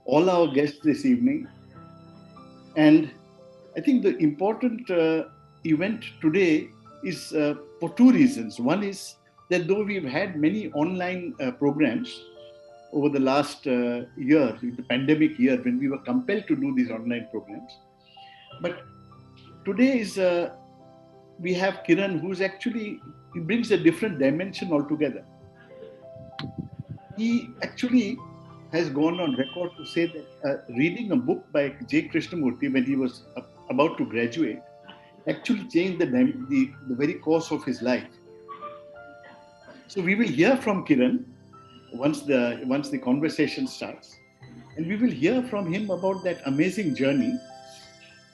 all our guests this evening. And I think the important event today is for two reasons. One is that though we've had many online programs over the last year, the pandemic year, when we were compelled to do these online programs, but today is we have Kiran, who's actually he brings a different dimension altogether. He actually has gone on record to say that reading a book by J Krishnamurti when he was about to graduate actually changed the very course of his life. So we will hear from Kiran once the conversation starts, and we will hear from him about that amazing journey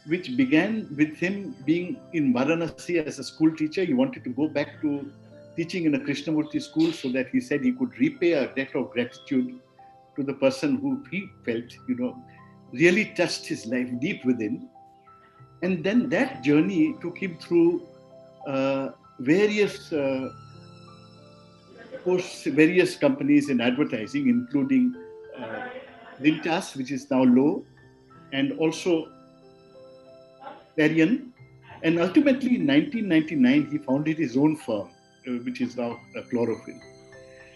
which began with him being in Varanasi as a school teacher. He wanted to go back to teaching in a Krishnamurti school so that he said he could repay a debt of gratitude to the person who he felt, really touched his life deep within. And then that journey took him through various various companies in advertising, including Lintas, which is now Lowe, and also Clarion. And ultimately, in 1999, he founded his own firm, which is now Chlorophyll.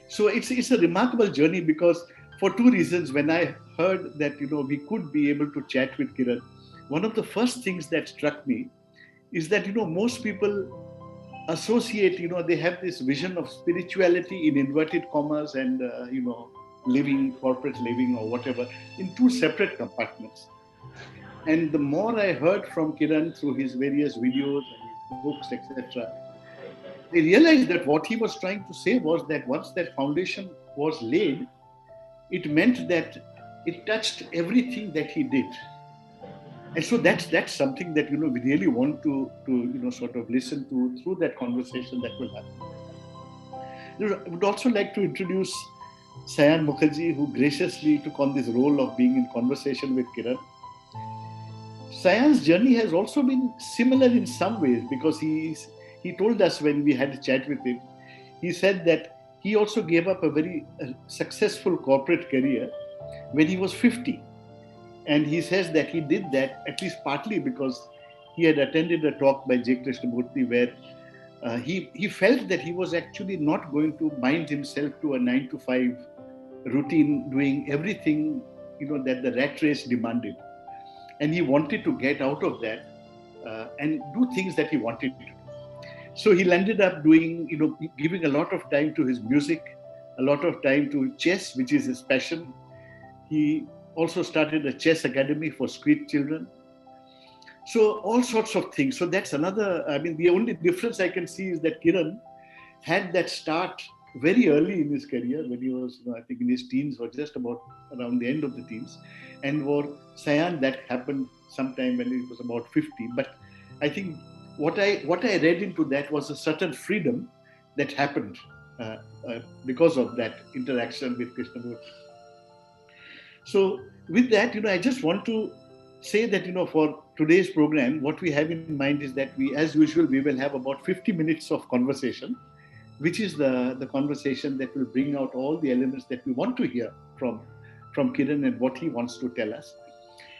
So it's a remarkable journey because for two reasons. When I heard that we could be able to chat with Kiran, one of the first things that struck me is that most people associate, they have this vision of spirituality in inverted commas and living, corporate living or whatever, in two separate compartments. And the more I heard from Kiran through his various videos and his books, etc., I realized that what he was trying to say was that once that foundation was laid, it meant that it touched everything that he did. And so that's something that we really want to sort of listen to through that conversation that will happen. I would also like to introduce Sayan Mukherjee, who graciously took on this role of being in conversation with Kiran. Sayan's journey has also been similar in some ways because he told us when we had a chat with him, he said that he also gave up a very successful corporate career when he was 50. And he says that he did that at least partly because he had attended a talk by J Krishnamurti where he felt that he was actually not going to bind himself to a 9 to 5 routine, doing everything that the rat race demanded. And he wanted to get out of that and do things that he wanted to do. So he ended up doing, giving a lot of time to his music, a lot of time to chess, which is his passion. He also started a chess academy for street children. So all sorts of things. So that's another, the only difference I can see is that Kiran had that start very early in his career when he was, I think in his teens or just about around the end of the teens. And for Sayan, that happened sometime when he was about 50. But I think what I read into that was a certain freedom that happened because of that interaction with Krishnamurti. So with that, I just want to say that, for today's program, what we have in mind is that we, as usual, we will have about 50 minutes of conversation, which is the conversation that will bring out all the elements that we want to hear from Kiran and what he wants to tell us.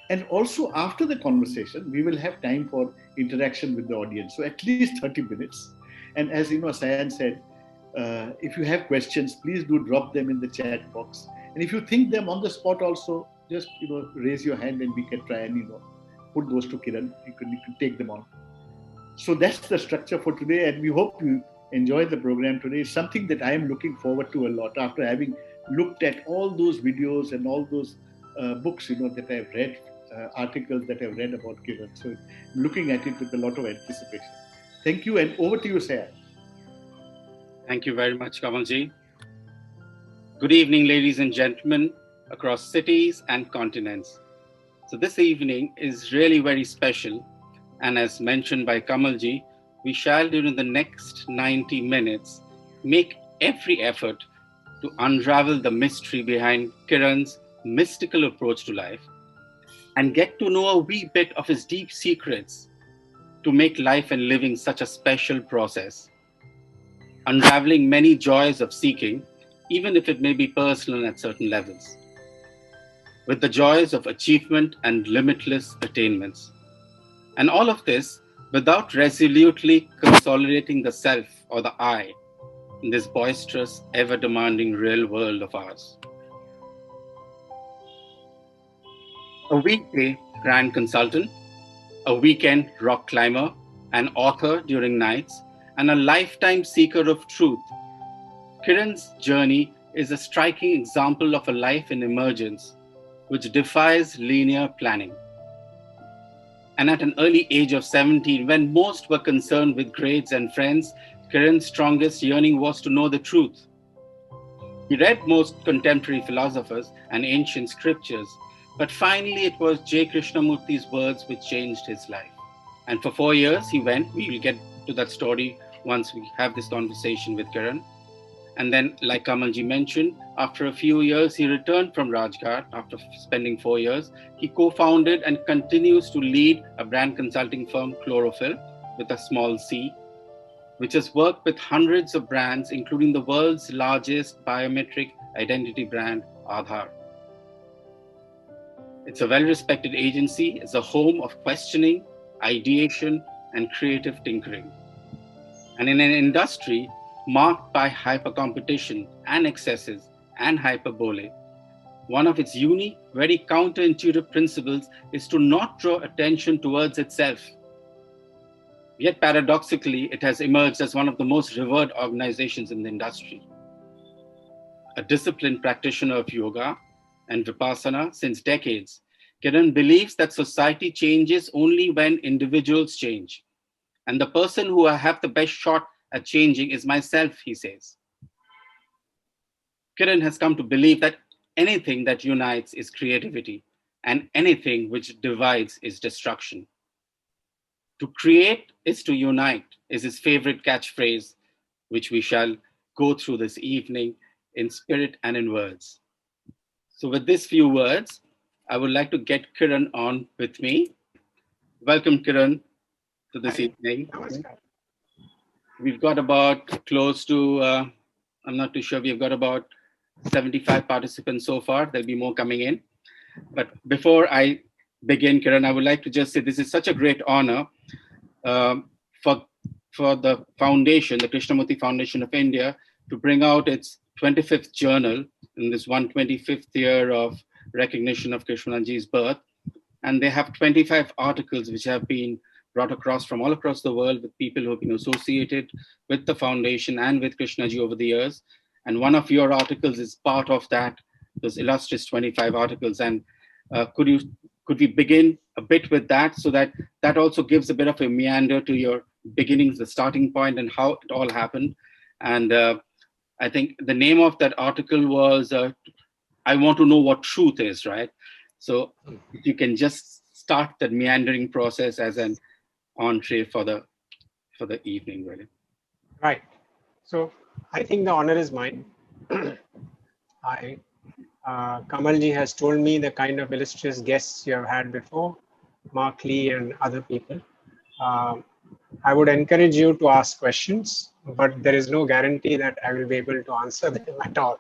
And also after the conversation, we will have time for interaction with the audience. So at least 30 minutes. And as Sayan said, if you have questions, please do drop them in the chat box. And if you think them on the spot also, just raise your hand and we can try and put those to Kiran. You can take them on. So that's the structure for today, and we hope you enjoy the program today. It's something that I am looking forward to a lot after having looked at all those videos and all those books that I've read, articles that I've read about Kiran. So I'm looking at it with a lot of anticipation. Thank you, and over to you, Sayan. Thank you very much, Kamalji. Good evening, ladies and gentlemen, across cities and continents. So this evening is really very special. And as mentioned by Kamalji, we shall, during the next 90 minutes, make every effort to unravel the mystery behind Kiran's mystical approach to life and get to know a wee bit of his deep secrets to make life and living such a special process, unraveling many joys of seeking, even if it may be personal at certain levels. with the joys of achievement and limitless attainments. And all of this without resolutely consolidating the self or the I in this boisterous, ever demanding real world of ours. A weekday grand consultant, a weekend rock climber, an author during nights, and a lifetime seeker of truth, Kiran's journey is a striking example of a life in emergence which defies linear planning. And at an early age of 17, when most were concerned with grades and friends, Kiran's strongest yearning was to know the truth. He read most contemporary philosophers and ancient scriptures, but finally it was J Krishnamurti's words which changed his life. And for 4 years he went. We will get to that story once we have this conversation with Kiran. And then, like Kamalji mentioned, after a few years, he returned from Rajghat after spending 4 years. He co-founded and continues to lead a brand consulting firm, Chlorophyll, with a small c, which has worked with hundreds of brands, including the world's largest biometric identity brand, Aadhaar. It's a well-respected agency. It's a home of questioning, ideation, and creative tinkering. And in an industry marked by hyper-competition and excesses and hyperbole, one of its unique, very counterintuitive principles is to not draw attention towards itself. Yet paradoxically, it has emerged as one of the most revered organizations in the industry. A disciplined practitioner of yoga and vipassana since decades, Kiran believes that society changes only when individuals change. And the person who I have the best shot at changing is myself, he says. Kiran has come to believe that anything that unites is creativity, and anything which divides is destruction. To create is to unite is his favorite catchphrase, which we shall go through this evening in spirit and in words. So with these few words, I would like to get Kiran on with me. Welcome, Kiran, to this evening. We've got about close to, I'm not too sure, we've got about 75 participants so far. There'll be more coming in. But before I begin, Kiran, I would like to just say this is such a great honor for the foundation, the Krishnamurti Foundation of India, to bring out its 25th journal in this 125th year of recognition of Krishnamurti's birth. And they have 25 articles which have been brought across from all across the world with people who have been associated with the foundation and with Krishnaji over the years. And one of your articles is part of that, those illustrious 25 articles. And could we begin a bit with that, so that that also gives a bit of a meander to your beginnings, the starting point, and how it all happened. And I think the name of that article was I Want to Know What Truth Is, right? So if you can just start that meandering process as an entree for the evening, really. Right. So I think the honor is mine. Kamalji has told me the kind of illustrious guests you have had before, Mark Lee and other people. I would encourage you to ask questions, but there is no guarantee that I will be able to answer them at all.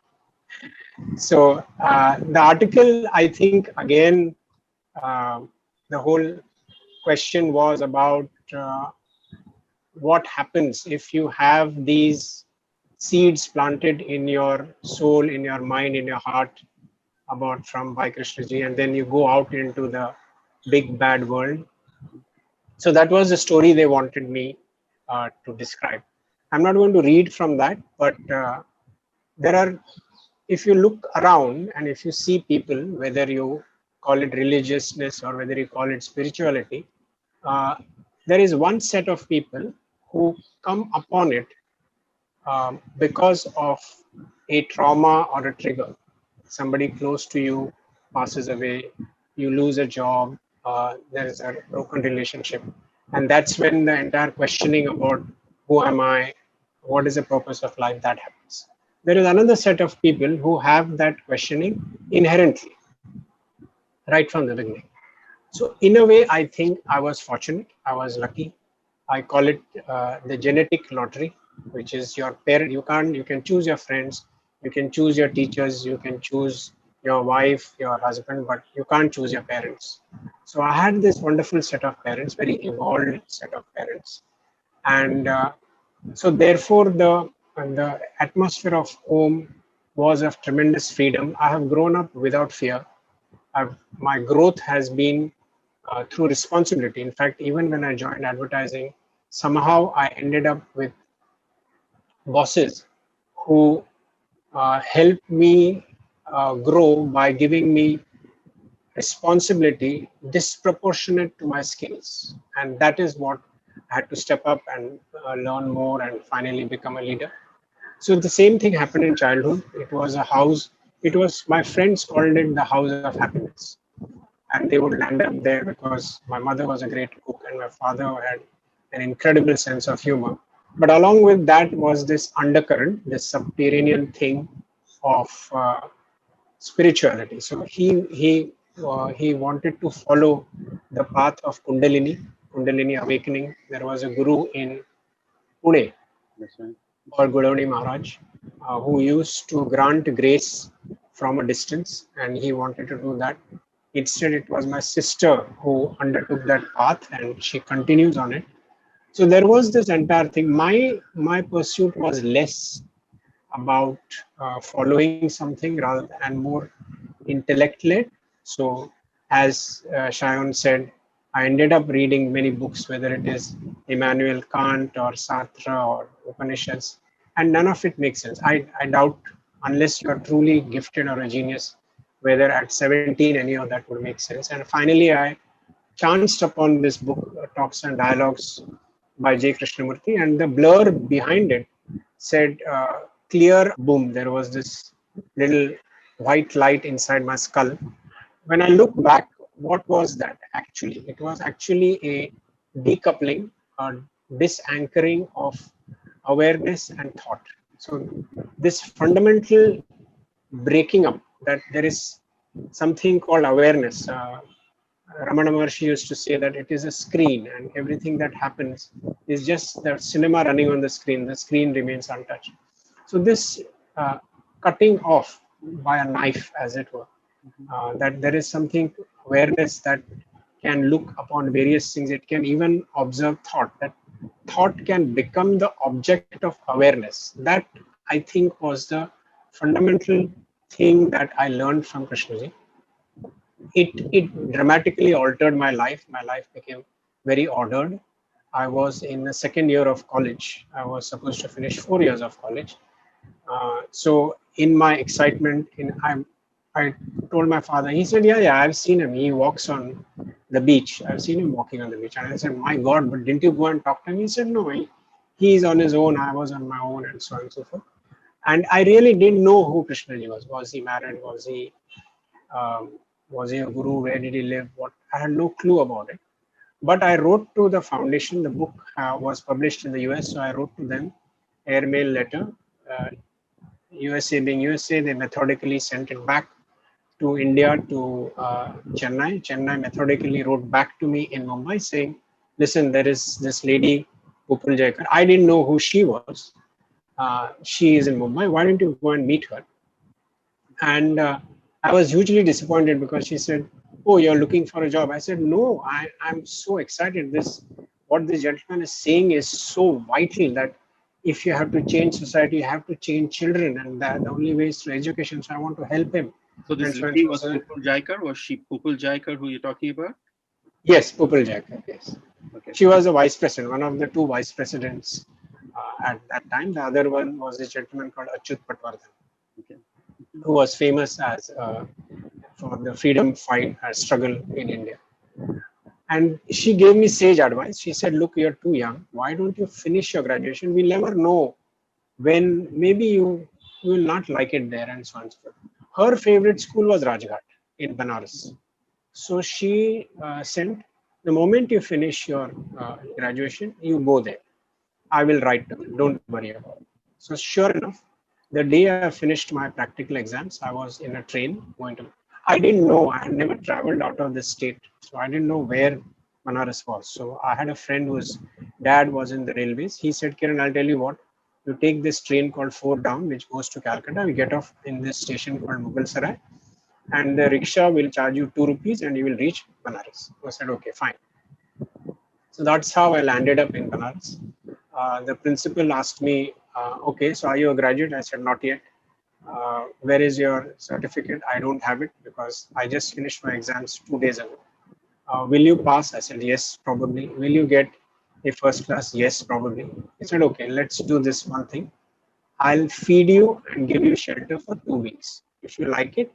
So the article, I think, again, the whole question was about what happens if you have these seeds planted in your soul, in your mind, in your heart, about from Bhai Krishnaji, and then you go out into the big bad world. So that was the story they wanted me to describe. I'm not going to read from that, but there are, if you look around and if you see people, whether you call it religiousness or whether you call it spirituality, there is one set of people who come upon it because of a trauma or a trigger. Somebody close to you passes away, you lose a job, there is a broken relationship. And that's when the entire questioning about who am I, what is the purpose of life, that happens. There is another set of people who have that questioning inherently, right from the beginning. So in a way, I think I was fortunate, I was lucky. I call it the genetic lottery, which is your parent. You can choose your friends, you can choose your teachers, you can choose your wife, your husband, but you can't choose your parents. So I had this wonderful set of parents, very evolved set of parents. And so therefore the atmosphere of home was of tremendous freedom. I have grown up without fear. My growth has been through responsibility. In fact, even when I joined advertising, somehow I ended up with bosses who helped me grow by giving me responsibility disproportionate to my skills. And that is what I had to step up and learn more and finally become a leader. So the same thing happened in childhood. It was a house. It was, my friends called it the house of happiness. And they would land up there because my mother was a great cook and my father had an incredible sense of humor. But along with that was this undercurrent, this subterranean thing of spirituality. So he wanted to follow the path of Kundalini awakening. There was a guru in Pune called Godavani Maharaj, who used to grant grace from a distance, and he wanted to do that. Instead, it was my sister who undertook that path, and she continues on it. So there was this entire thing. My pursuit was less about following something rather and more intellect led. So as Sayan said, I ended up reading many books, whether it is Immanuel Kant or Sartre or Upanishads, and none of it makes sense. I doubt, unless you are truly gifted or a genius, whether at 17 any of that would make sense. And finally, I chanced upon this book, Talks and Dialogues by J Krishnamurti, and the blur behind it said, clear, boom, there was this little white light inside my skull. When I look back, what was that actually? It was actually a decoupling, a disanchoring of awareness and thought. So this fundamental breaking up, that there is something called awareness. Ramana Maharshi used to say that it is a screen and everything that happens is just the cinema running on the screen remains untouched. So this cutting off by a knife, as it were, that there is something, awareness that can look upon various things. It can even observe thought, that thought can become the object of awareness. That, I think, was the fundamental thing that I learned from Krishnaji. It dramatically altered my life. My life became very ordered. I was in the second year of college. I was supposed to finish 4 years of college. So in my excitement, I told my father. He said, "Yeah, I've seen him. He walks on the beach. I've seen him walking on the beach." And I said, "My God, but didn't you go and talk to him?" He said, "No, he's on his own. I was on my own," and so on and so forth. And I really didn't know who Krishnaji was. Was he married? Was he a guru? Where did he live? What? I had no clue about it. But I wrote to the foundation. The book was published in the US, so I wrote to them, airmail letter. USA being USA, they methodically sent it back to India, to Chennai. Chennai methodically wrote back to me in Mumbai saying, "Listen, there is this lady, Upul Jaikar. I didn't know who she was. She is in Mumbai. Why don't you go and meet her?" And I was hugely disappointed because she said, "Oh, you're looking for a job." I said, "No, I'm so excited. What this gentleman is saying is so vital, that if you have to change society, you have to change children, and that the only way is through education. So I want to help him." So this lady was Upul Jaikar. Was she Upul Jaikar who you're talking about? Yes, Upul Jaikar, yes. Okay. She was a vice president, one of the two vice presidents at that time. The other one was a gentleman called Achyut Patwardhan, okay, who was famous as for the freedom fight struggle in India. And she gave me sage advice. She said, "Look, you're too young. Why don't you finish your graduation? We'll never know when maybe you will not like it there," and so on and so forth. Her favorite school was Rajghat in Banaras. So she sent, "The moment you finish your graduation, you go there. I will write to them. Don't worry about it." So sure enough, the day I finished my practical exams, I was in a train going to. I didn't know. I had never traveled out of the state, so I didn't know where Banaras was. So I had a friend whose dad was in the railways. He said, "Kiran, I'll tell you what. You take this train called 4 down, which goes to Calcutta. We get off in this station called Mughal Sarai. and the rickshaw will charge you 2 rupees and you will reach Banaras. I said, okay, fine. So that's how I landed up in Banaras. The principal asked me, okay, so are you a graduate? I said, not yet. Where is your certificate? I don't have it because I just finished my exams 2 days ago. Will you pass? I said, yes, probably. Will you get a first class? Yes, probably. He said, okay, let's do this one thing. I'll feed you and give you shelter for 2 weeks. If you like it,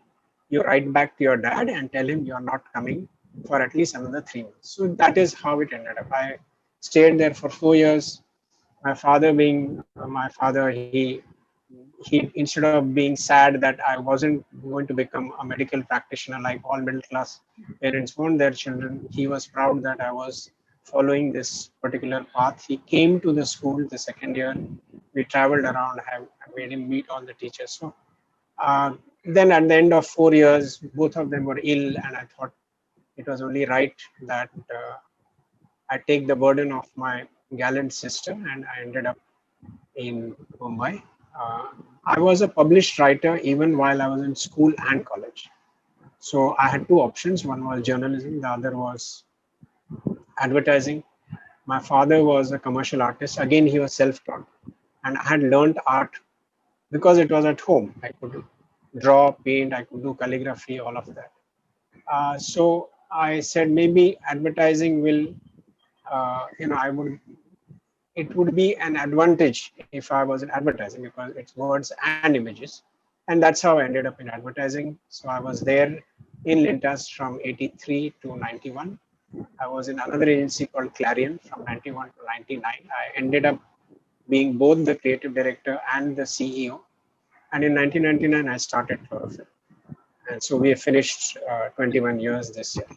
you write back to your dad and tell him you're not coming for at least another 3 months. So that is how it ended up. I stayed there for 4 years. My father being my father, he instead of being sad that I wasn't going to become a medical practitioner like all middle class parents want their children, he was proud that I was following this particular path. He came to the school the second year. We traveled around. I made him meet all the teachers. So then at the end of 4 years, both of them were ill, and I thought it was only right that I take the burden of my gallant sister, and I ended up in Mumbai. Uh, I was a published writer even while I was in school and college. So I had two options. One was journalism, the other was advertising. My father was a commercial artist. Again, he was self-taught. And I had learned art because it was at home. I could draw, paint, I could do calligraphy, all of that. So I said maybe advertising will, it would be an advantage if I was in advertising because it's words and images. And that's how I ended up in advertising. So I was there in Lintas from 83 to 91. I was in another agency called Clarion from 91 to 99. I ended up being both the creative director and the CEO. And in 1999, I started Chlorophyll. And so we have finished 21 years this year.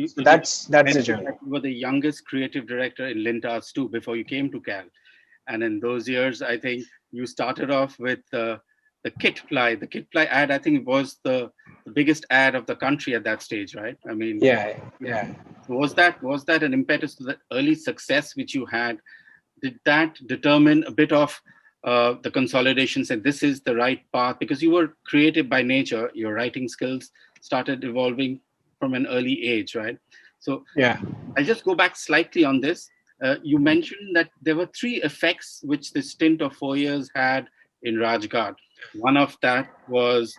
So that's the journey. You were the youngest creative director in Lintas too before you came to Cal. And in those years, I think you started off with the kit ply. The kit ply ad, I think, was the biggest ad of the country at that stage, right? I mean, yeah. Was that an impetus to the early success which you had? Did that determine a bit of the consolidation? Said this is the right path because you were creative by nature. Your writing skills started evolving from an early age, right? So yeah, I'll just go back slightly on this. You mentioned that there were three effects which the stint of 4 years had in Rajghat. One of that was,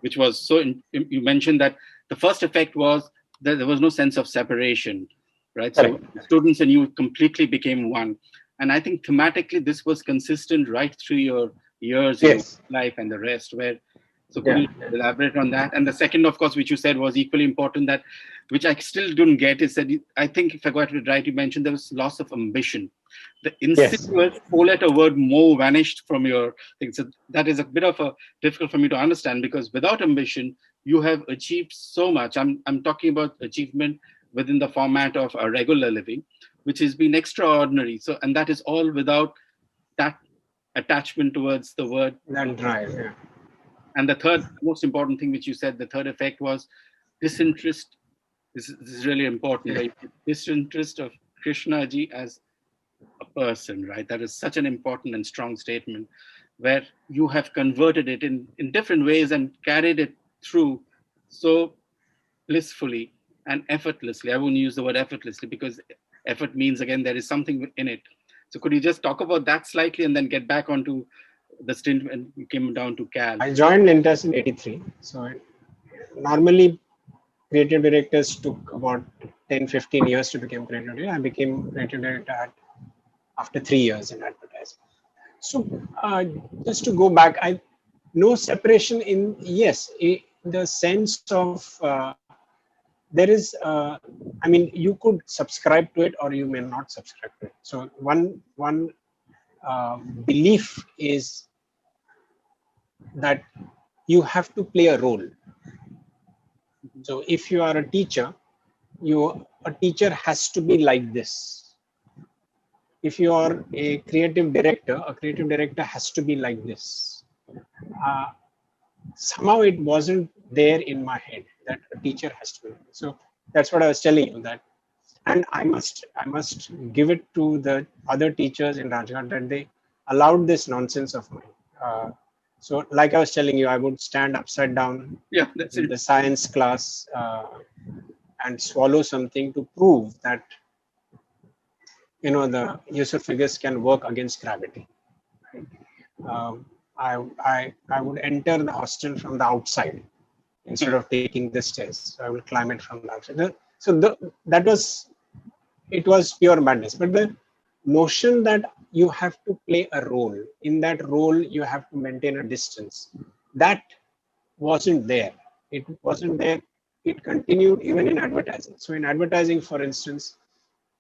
which was you mentioned that the first effect was that there was no sense of separation, right? Correct. So students and you completely became one. And I think thematically this was consistent right through your years in life and the rest. So could you elaborate on that? And the second, of course, which you said was equally important, that which I still didn't get, is that I think if I got it right, you mentioned there was loss of ambition. The insidious four-letter word "more" vanished from your thing. So that is a bit of a difficult for me to understand because without ambition, you have achieved so much. I'm talking about achievement within the format of a regular living, which has been extraordinary. So, and that is all without that attachment towards the word. That drive, yeah. And the third most important thing which you said, the third effect was disinterest. This is really important. Right? Disinterest of Krishnaji as a person, right? That is such an important and strong statement where you have converted it in different ways and carried it through so blissfully and effortlessly. I won't use the word effortlessly because effort means, again, there is something in it. So could you just talk about that slightly and then get back onto the stint when you came down to Cal? I joined Lintas in 83. So normally creative directors took about 10-15 years to become creative director. I became creative director after 3 years in advertising. So just to go back, no separation in the sense of there is you could subscribe to it or you may not subscribe to it. So one belief is that you have to play a role. So if you are a teacher, a teacher has to be like this. If you are a creative director has to be like this. Somehow it wasn't there in my head that a teacher has to be. So that's what I was telling you, that, and I must give it to the other teachers in Rajghat that they allowed this nonsense of mine. So like I was telling you, I would stand upside down Yeah, that's in it. the science class and swallow something to prove that, the user figures can work against gravity. Um, I would enter the hostel from the outside instead of taking the stairs. So I will climb it from the outside. That was, it was pure madness. But the notion that you have to play a role, in that role you have to maintain a distance, that wasn't there. It wasn't there. It continued even in advertising. So in advertising, for instance,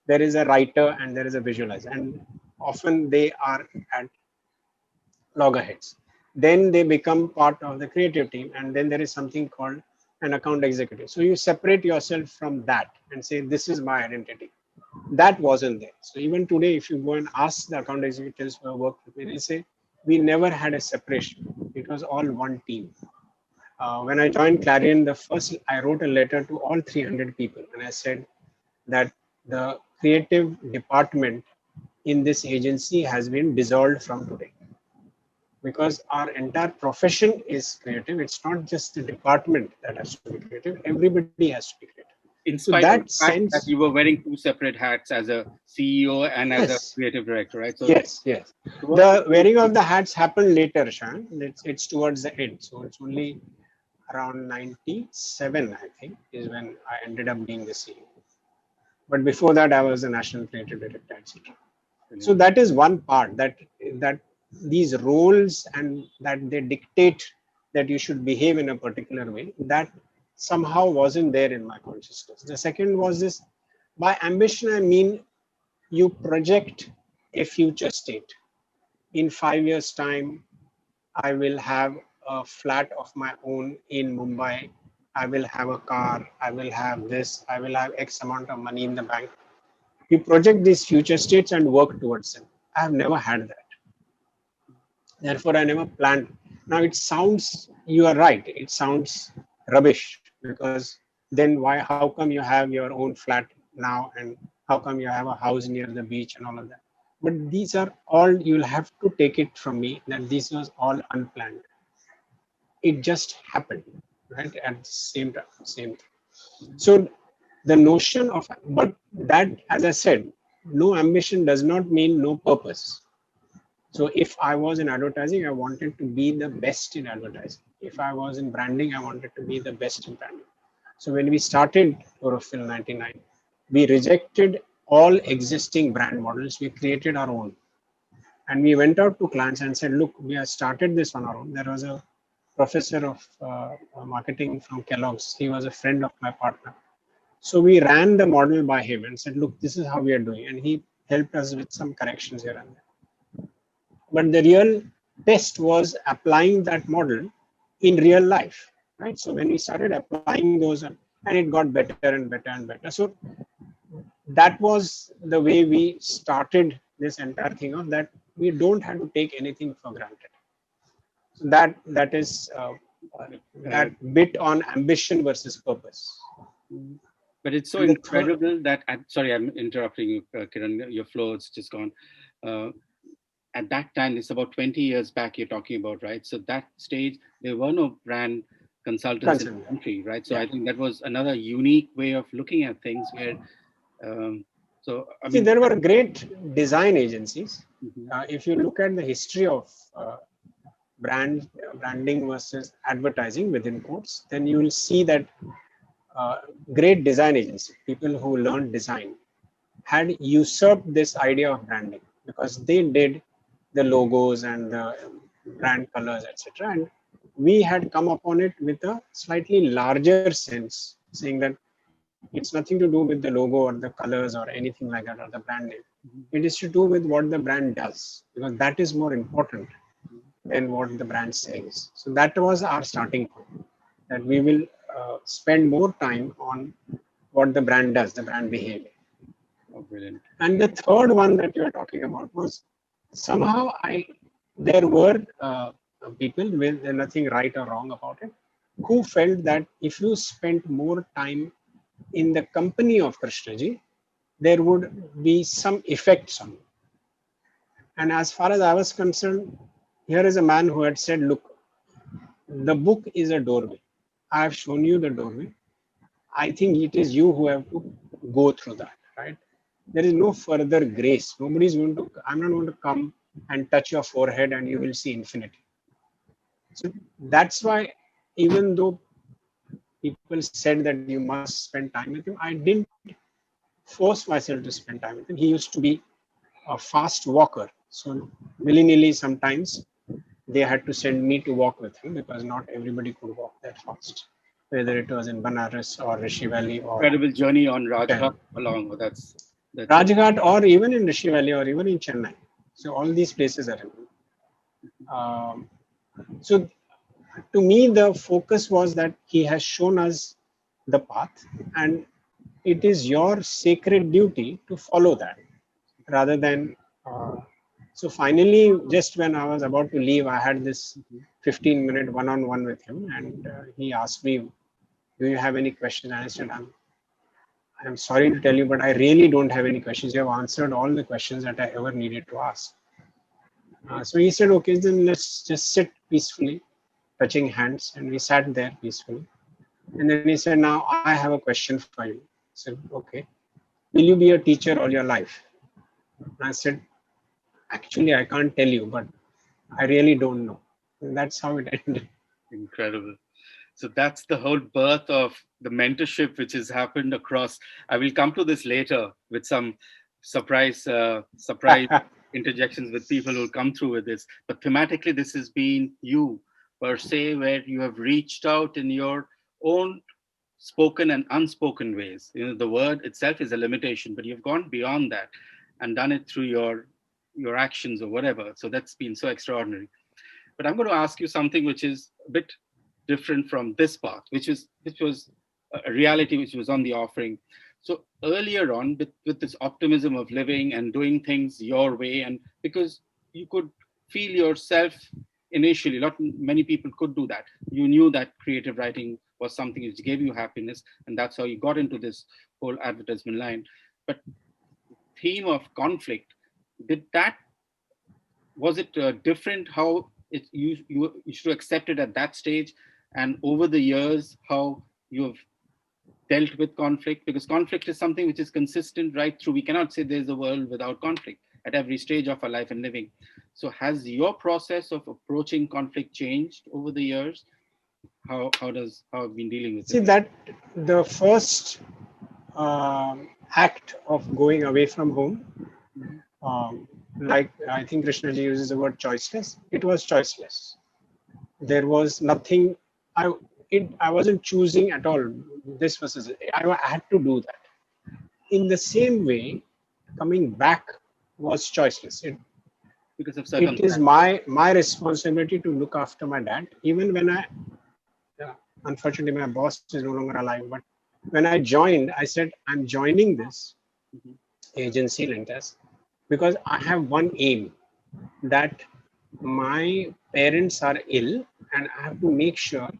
there is a writer and there is a visualizer, and often they are at loggerheads. Then they become part of the creative team, and then there is something called an account executive. So you separate yourself from that and say, this is my identity. That wasn't there. So even today, if you go and ask the account executives who work with me, they say, we never had a separation. It was all one team. When I joined Clarion, I wrote a letter to all 300 people, and I said that the creative department in this agency has been dissolved from today, because our entire profession is creative. It's not just the department that has to be creative. Everybody has to be creative. In So spite of that the fact that sense, you were wearing two separate hats as a CEO and as a yes, creative director, right? So yes. The wearing of the hats happened later, Shan. It's towards the end. So it's only around 97, I think, is when I ended up being the CEO. But before that, I was a national creative director, etc. So that is one part, that these roles and that they dictate that you should behave in a particular way, that somehow wasn't there in my consciousness. The second was this: by ambition, I mean you project a future state. In 5 years' time, I will have a flat of my own in Mumbai. I will have a car. I will have this. I will have X amount of money in the bank. You project these future states and work towards them. I have never had that. Therefore, I never planned. Now it sounds, you are right, it sounds rubbish, because then how come you have your own flat now, and how come you have a house near the beach and all of that? But these are all, you'll have to take it from me that this was all unplanned. It just happened, right? At the same time, same thing. So the notion of, but that, as I said, no ambition does not mean no purpose. So if I was in advertising, I wanted to be the best in advertising. If I was in branding, I wanted to be the best in branding. So when we started Chlorophyll 99, we rejected all existing brand models. We created our own. And we went out to clients and said, look, we have started this on our own. There was a professor of marketing from Kellogg's. He was a friend of my partner. So we ran the model by him and said, look, this is how we are doing. And he helped us with some corrections here and there. But the real test was applying that model in real life, right? So when we started applying those, and it got better and better and better. So that was the way we started this entire thing of that we don't have to take anything for granted. So that is that bit on ambition versus purpose. But it's so incredible that, sorry, I'm interrupting you, Kiran, your flow is just gone. At that time, it's about 20 years back you're talking about, right? So that stage, there were no brand consultants in the country, right? So yeah. I think that was another unique way of looking at things where, so I mean, there were great design agencies. If you look at the history of branding versus advertising within quotes, then you will see that great design agencies, people who learned design, had usurped this idea of branding, because they did the logos and the brand colors, etc. And we had come upon it with a slightly larger sense, saying that it's nothing to do with the logo or the colors or anything like that, or the brand name. It is to do with what the brand does, because that is more important than what the brand says. So that was our starting point, that we will spend more time on what the brand does, the brand behavior. Oh, brilliant. And the third one that you are talking about was somehow there were people with nothing right or wrong about it, who felt that if you spent more time in the company of Krishnaji, there would be some effects on you. And as far as I was concerned, here is a man who had said, look, the book is a doorway. I have shown you the doorway. I think it is you who have to go through that, right? There is no further grace. Nobody's going to, I'm not going to come and touch your forehead and you will see infinity. So that's why, even though people said that you must spend time with him, I didn't force myself to spend time with him. He used to be a fast walker. So willy-nilly sometimes they had to send me to walk with him because not everybody could walk that fast, whether it was in Banaras or Rishi Valley or Incredible journey on Rajghat along. That's Rajghat, or even in Rishi Valley or even in Chennai. So all these places are in. So to me, the focus was that he has shown us the path, and it is your sacred duty to follow that rather than. So finally, just when I was about to leave, I had this 15-minute one-on-one with him, and he asked me, "Do you have any questions?" And I said, I'm sorry to tell you, but I really don't have any questions. You have answered all the questions that I ever needed to ask. So he said, okay, then let's just sit peacefully, touching hands. And we sat there peacefully. And then he said, now I have a question for you. I said, okay, will you be a teacher all your life? And I said, actually, I can't tell you, but I really don't know. And that's how it ended. incredible. So that's the whole birth of the mentorship which has happened across. I will come to this later with some surprise interjections with people who will come through with this. But thematically, this has been you per se, where you have reached out in your own spoken and unspoken ways. You know, the word itself is a limitation, but you've gone beyond that and done it through your actions or whatever. So that's been so extraordinary. But I'm going to ask you something which is a bit different from this path, which was a reality which was on the offering. So earlier on, with this optimism of living and doing things your way, and because you could feel yourself initially, not many people could do that. You knew that creative writing was something which gave you happiness, and that's how you got into this whole advertisement line. But theme of conflict, was it different how you should accept it at that stage, and over the years how you have dealt with conflict? Because conflict is something which is consistent right through. We cannot say there's a world without conflict at every stage of our life and living. So has your process of approaching conflict changed over the years? How have you been dealing with it? See, that the first act of going away from home, like I think Krishnaji uses the word choiceless. It was choiceless. There was nothing. I wasn't choosing at all. This was I had to do that. In the same way, coming back was choiceless. Because of It circumstances. is my responsibility to look after my dad. Even when unfortunately my boss is no longer alive, but when I joined, I said I'm joining this agency Lintas because I have one aim, that my parents are ill and I have to make sure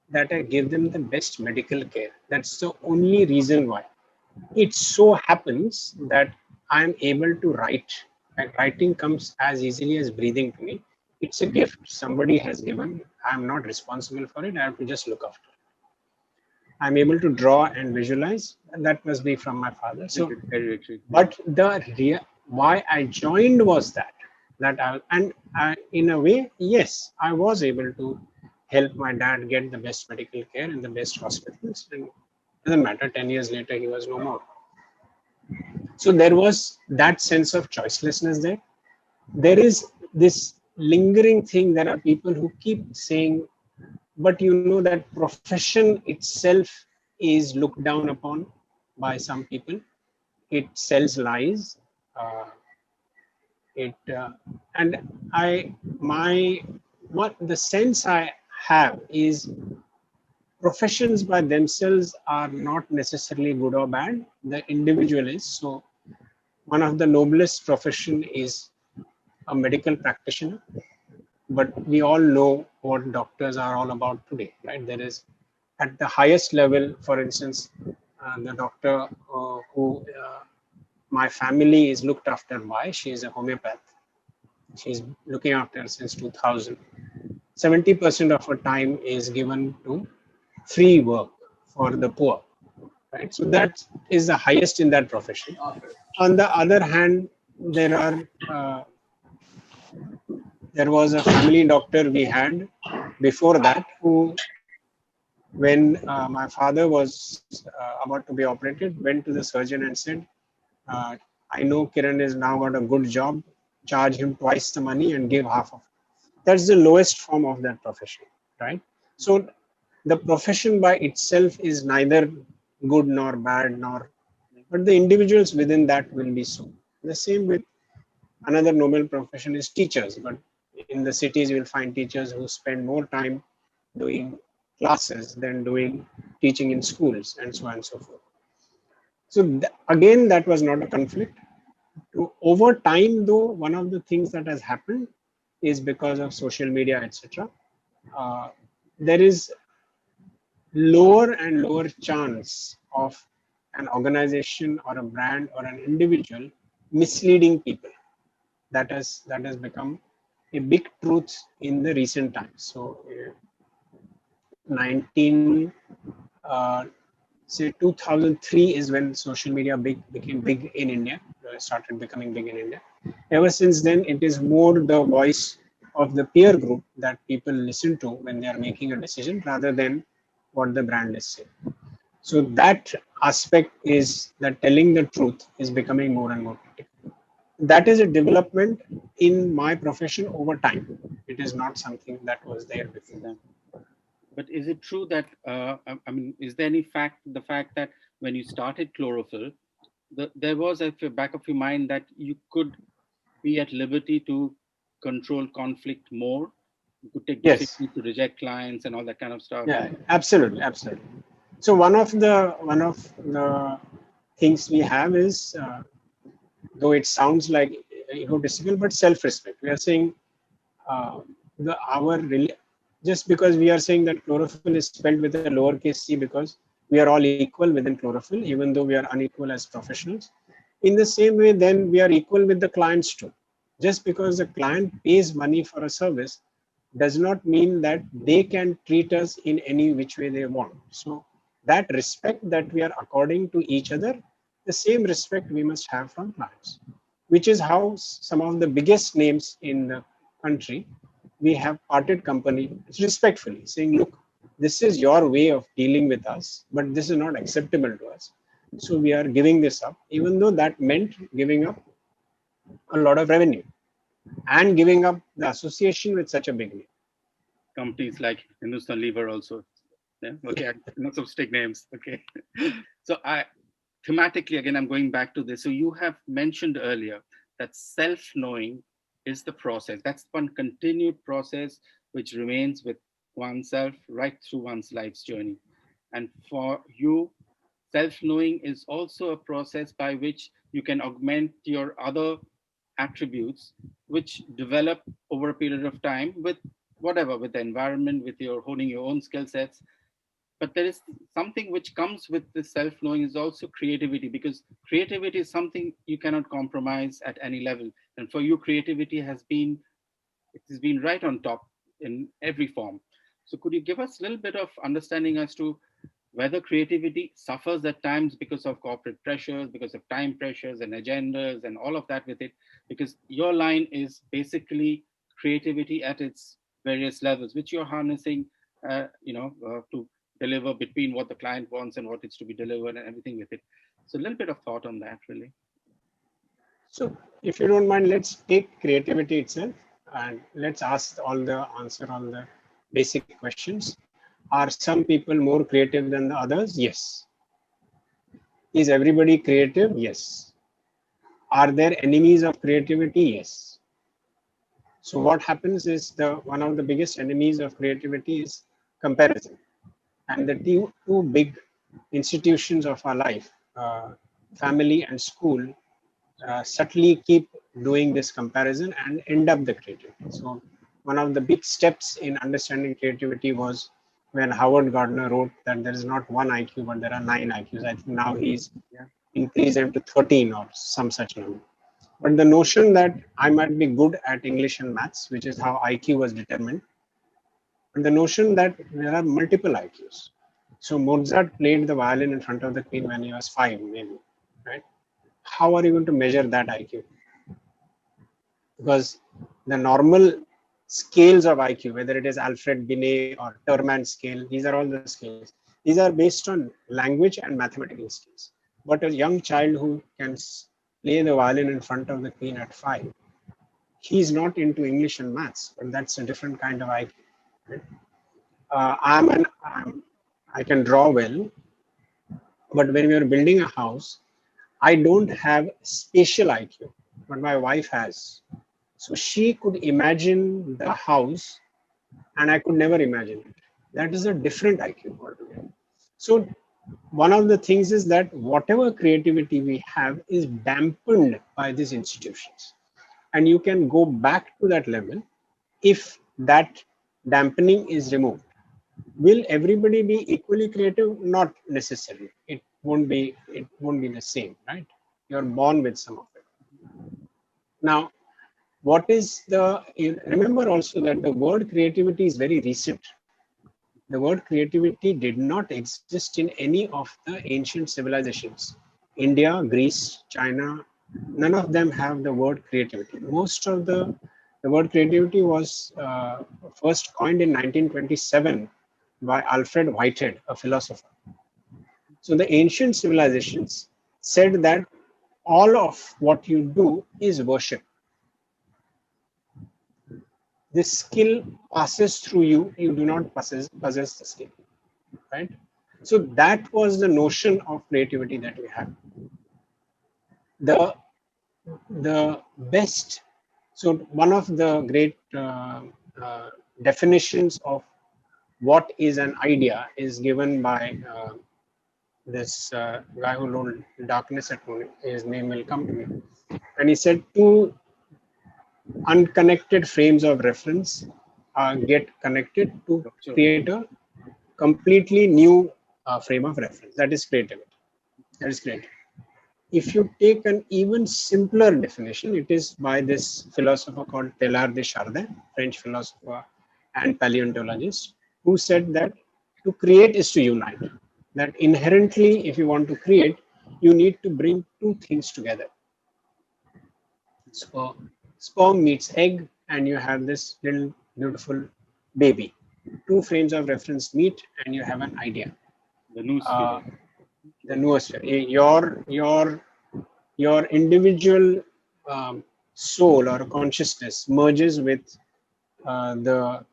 that I give them the best medical care. That's the only reason why. It so happens that I'm able to write. Like writing comes as easily as breathing to me. It's a gift somebody has given. I'm not responsible for it. I have to just look after it. I'm able to draw and visualize, and that must be from my father. So, but why I joined was that in a way, yes, I was able to help my dad get the best medical care in the best hospitals. And it doesn't matter, 10 years later, he was no more. So there was that sense of choicelessness there. There is this lingering thing. There are people who keep saying, but you know that profession itself is looked down upon by some people. It sells lies. What the sense I have is professions by themselves are not necessarily good or bad. The individual is. So one of the noblest profession is a medical practitioner. But we all know what doctors are all about today, right? There is at the highest level, for instance, the doctor who my family is looked after by, she is a homeopath. She's looking after since 2000. 70% of our time is given to free work for the poor, right? So that is the highest in that profession. On the other hand, there was a family doctor we had before that who, when my father was about to be operated, went to the surgeon and said, I know Kiran has now got a good job, charge him twice the money and give half of it. That's the lowest form of that profession, right? So the profession by itself is neither good nor bad, but the individuals within that will be so. The same with another noble profession is teachers, but in the cities you will find teachers who spend more time doing classes than doing teaching in schools, and so on and so forth. So again, that was not a conflict. Over time, though, one of the things that has happened is because of social media, etc. There is lower and lower chance of an organization or a brand or an individual misleading people. That has become a big truth in the recent times. So 2003 is when social media became big in India, started becoming big in India. Ever since then, it is more the voice of the peer group that people listen to when they are making a decision rather than what the brand is saying. So that aspect is that telling the truth is becoming more and more critical. That is a development in my profession over time. It is not something that was there before. But is it true that, I mean, is there any the fact that when you started Chlorophyll, there was at the back of your mind that you could be at liberty to control conflict more? You could take Yes. decisions to reject clients and all that kind of stuff. Yeah, absolutely. So one of the things we have is, though it sounds like egotistical, but self-respect. We are saying just because we are saying that chlorophyll is spelled with a lowercase c because we are all equal within chlorophyll, even though we are unequal as professionals. In the same way, then we are equal with the clients too. Just because the client pays money for a service does not mean that they can treat us in any which way they want. So that respect that we are according to each other, the same respect we must have from clients, which is how some of the biggest names in the country, we have parted company respectfully, saying, look, this is your way of dealing with us, but this is not acceptable to us. So we are giving this up, even though that meant giving up a lot of revenue and giving up the association with such a big name. Companies like Hindustan Lever also. Yeah, okay, not some stick names. Okay. So thematically, again, I'm going back to this. So you have mentioned earlier that self-knowing is the process. That's one continued process which remains with oneself right through one's life's journey. And for you, self-knowing is also a process by which you can augment your other attributes, which develop over a period of time with whatever, with the environment, with your honing your own skill sets. But there is something which comes with this self-knowing is also creativity, because creativity is something you cannot compromise at any level. And for you, creativity has been right on top in every form. So could you give us a little bit of understanding as to whether creativity suffers at times because of corporate pressures, because of time pressures and agendas and all of that with it? Because your line is basically creativity at its various levels, which you're harnessing, to deliver between what the client wants and what is to be delivered and everything with it. So a little bit of thought on that, really. So if you don't mind, let's take creativity itself and let's answer all the basic questions. Are some people more creative than the others? Yes. Is everybody creative? Yes. Are there enemies of creativity? Yes. So what happens is one of the biggest enemies of creativity is comparison. And the two big institutions of our life, family and school, subtly keep doing this comparison and end up the creativity. So one of the big steps in understanding creativity was when Howard Gardner wrote that there is not one IQ, but there are 9 IQs. I think now he's increased them to 13 or some such number. But the notion that I might be good at English and maths, which is how IQ was determined, And the notion that there are multiple IQs. So Mozart played the violin in front of the Queen when he was 5, maybe, right? How are you going to measure that IQ? Because the normal scales of IQ, whether it is Alfred Binet or Terman scale, these are all the scales. These are based on language and mathematical skills. But a young child who can play the violin in front of the Queen at 5, he's not into English and maths, but that's a different kind of IQ. Right? I can draw well, but when we are building a house, I don't have spatial IQ, but my wife has. So she could imagine the house and I could never imagine it. That is a different IQ altogether. So one of the things is that whatever creativity we have is dampened by these institutions. And you can go back to that level if that dampening is removed. Will everybody be equally creative? Not necessarily. It won't be the same, right? You're born with some of it. Now, what is remember also that the word creativity is very recent. The word creativity did not exist in any of the ancient civilizations. India, Greece, China, none of them have the word creativity. Most of the word creativity was first coined in 1927 by Alfred Whitehead, a philosopher. So the ancient civilizations said that all of what you do is worship. This skill passes through you, you do not possess the skill, right? So that was the notion of creativity that we have. The best, so one of the great definitions of what is an idea is given by this guy who wrote Darkness at Noon. His name will come to me. And he said two unconnected frames of reference get connected to create a completely new frame of reference. That is creativity. That is creativity. If you take an even simpler definition, it is by this philosopher called Teilhard de Chardin, French philosopher and paleontologist, who said that to create is to unite. That inherently, if you want to create, you need to bring two things together. So sperm meets egg, and you have this little beautiful baby. Two frames of reference meet, and you have an idea. The noosphere. The noosphere. Your individual soul or consciousness merges with the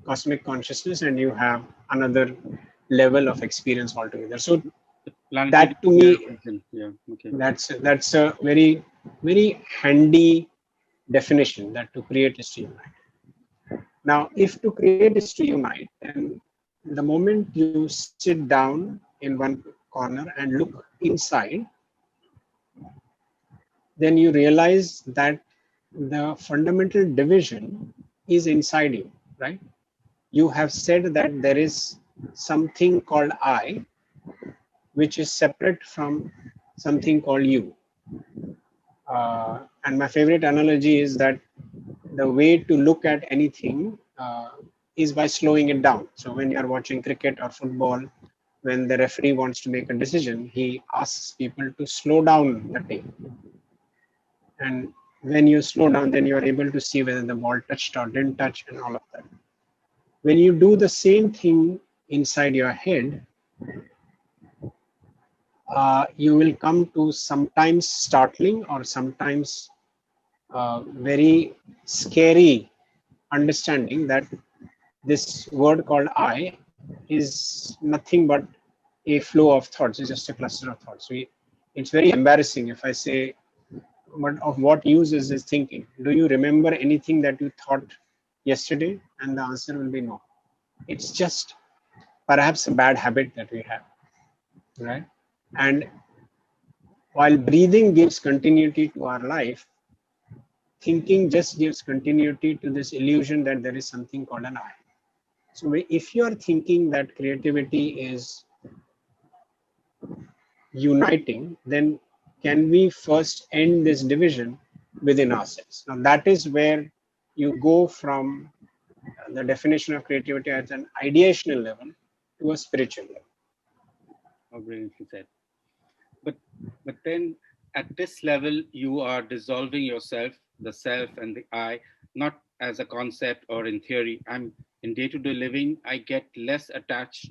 cosmic consciousness, and you have another level of experience altogether. So that to me, yeah, okay. that's a very, very handy definition, that to create is to unite. Now, if to create is to unite, then the moment you sit down in one corner and look inside, then you realize that the fundamental division is inside you, right? You have said that there is something called I, which is separate from something called you. And my favorite analogy is that the way to look at anything is by slowing it down. So when you are watching cricket or football, when the referee wants to make a decision, he asks people to slow down the tape. And when you slow down, then you are able to see whether the ball touched or didn't touch and all of that. When you do the same thing inside your head, you will come to sometimes startling or sometimes very scary understanding that this word called I is nothing but a flow of thoughts. It's just a cluster of thoughts. It's very embarrassing if I say, but of what use is this thinking? Do you remember anything that you thought yesterday? And the answer will be no. It's just perhaps a bad habit that we have, right? And while breathing gives continuity to our life, thinking just gives continuity to this illusion that there is something called an I. So if you are thinking that creativity is uniting, then can we first end this division within ourselves? Now that is where you go from the definition of creativity at an ideational level to a spiritual level. How brilliantly said. But then at this level, you are dissolving yourself, the self and the I, not as a concept or in theory. I'm in day-to-day living, I get less attached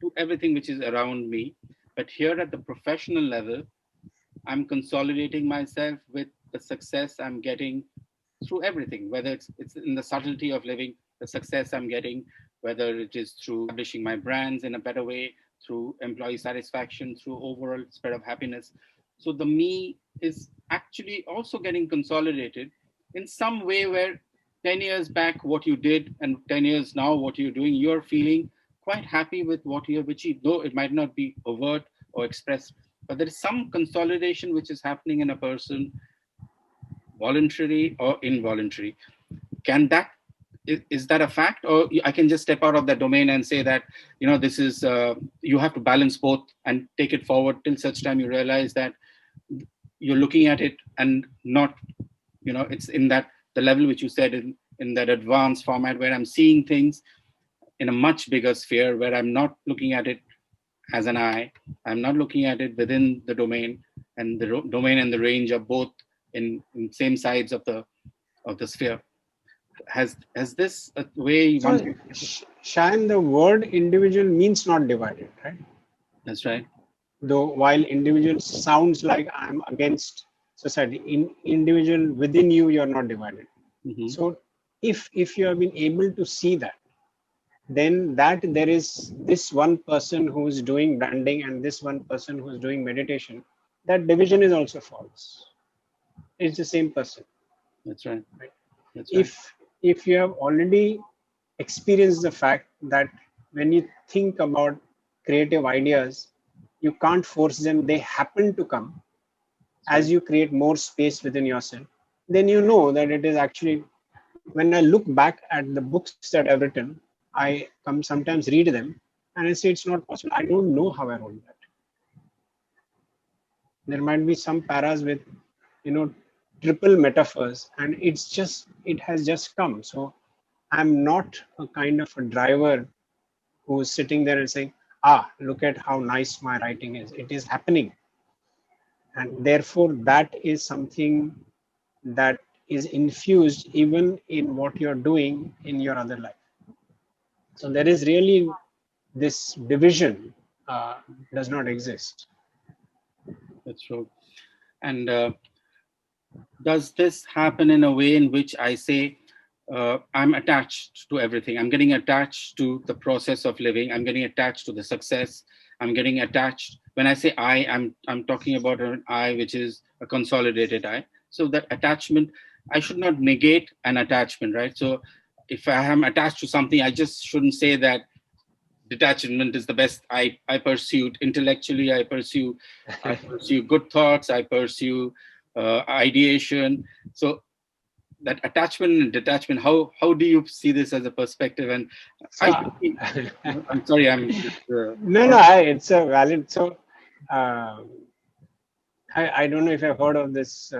to everything which is around me. But here at the professional level, I'm consolidating myself with the success I'm getting through everything, whether it's in the subtlety of living, the success I'm getting, whether it is through establishing my brands in a better way, through employee satisfaction, through overall spread of happiness. So the me is actually also getting consolidated in some way where 10 years back what you did and 10 years now what you're doing, you're feeling quite happy with what you have achieved, though it might not be overt or expressed, but there is some consolidation which is happening in a person, voluntary or involuntary. Can that is that a fact, or I can just step out of that domain and say that this is you have to balance both and take it forward till such time you realize that you're looking at it and not it's in that the level which you said in that advanced format where I'm seeing things in a much bigger sphere, where I'm not looking at it as an I'm not looking at it within the domain, and the domain and the range are both in same sides of the sphere. Has this a way? So, Shayan, the word individual means not divided, right? That's right. Though while individual sounds like I'm against society, in individual within you, you're not divided. Mm-hmm. So if you have been able to see that, then that there is this one person who's doing branding and this one person who's doing meditation, that division is also false. It's the same person. That's right. Right? That's right. If you have already experienced the fact that when you think about creative ideas, you can't force them, they happen to come as you create more space within yourself, then you know that it is actually, when I look back at the books that I've written, I come sometimes read them and I say it's not possible. I don't know how I wrote that. There might be some paras with, triple metaphors, and it has just come. So I'm not a kind of a driver who's sitting there and saying, look at how nice my writing is. It is happening. And therefore, that is something that is infused even in what you're doing in your other life. So there is really this division does not exist. That's true. And does this happen in a way in which I say, I'm attached to everything. I'm getting attached to the process of living. I'm getting attached to the success. I'm getting attached. When I say I'm talking about an I which is a consolidated I. So that attachment, I should not negate an attachment, right? So if I am attached to something, I just shouldn't say that detachment is the best I pursued intellectually. I pursue good thoughts. I pursue ideation. So that attachment and detachment, how do you see this as a perspective? And So, I'm sorry, I'm it's a valid. So I don't know if I've heard of this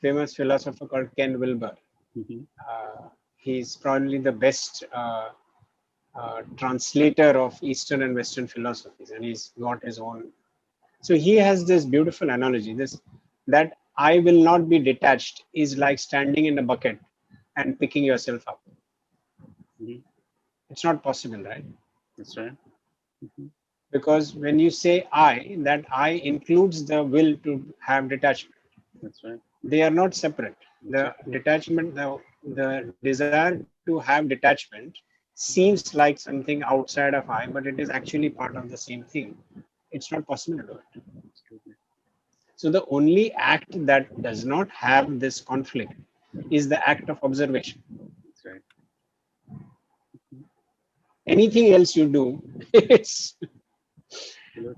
famous philosopher called Ken Wilber. Mm-hmm. He's probably the best translator of Eastern and Western philosophies, and he's got his own. So he has this beautiful analogy, that I will not be detached is like standing in a bucket and picking yourself up. Mm-hmm. It's not possible, right? That's right. Mm-hmm. Because when you say I, that I includes the will to have detachment. That's right. They are not separate. The detachment, the desire to have detachment seems like something outside of I, but it is actually part of the same thing. It's not possible to do it. So the only act that does not have this conflict is the act of observation. That's right. Anything else you do, it's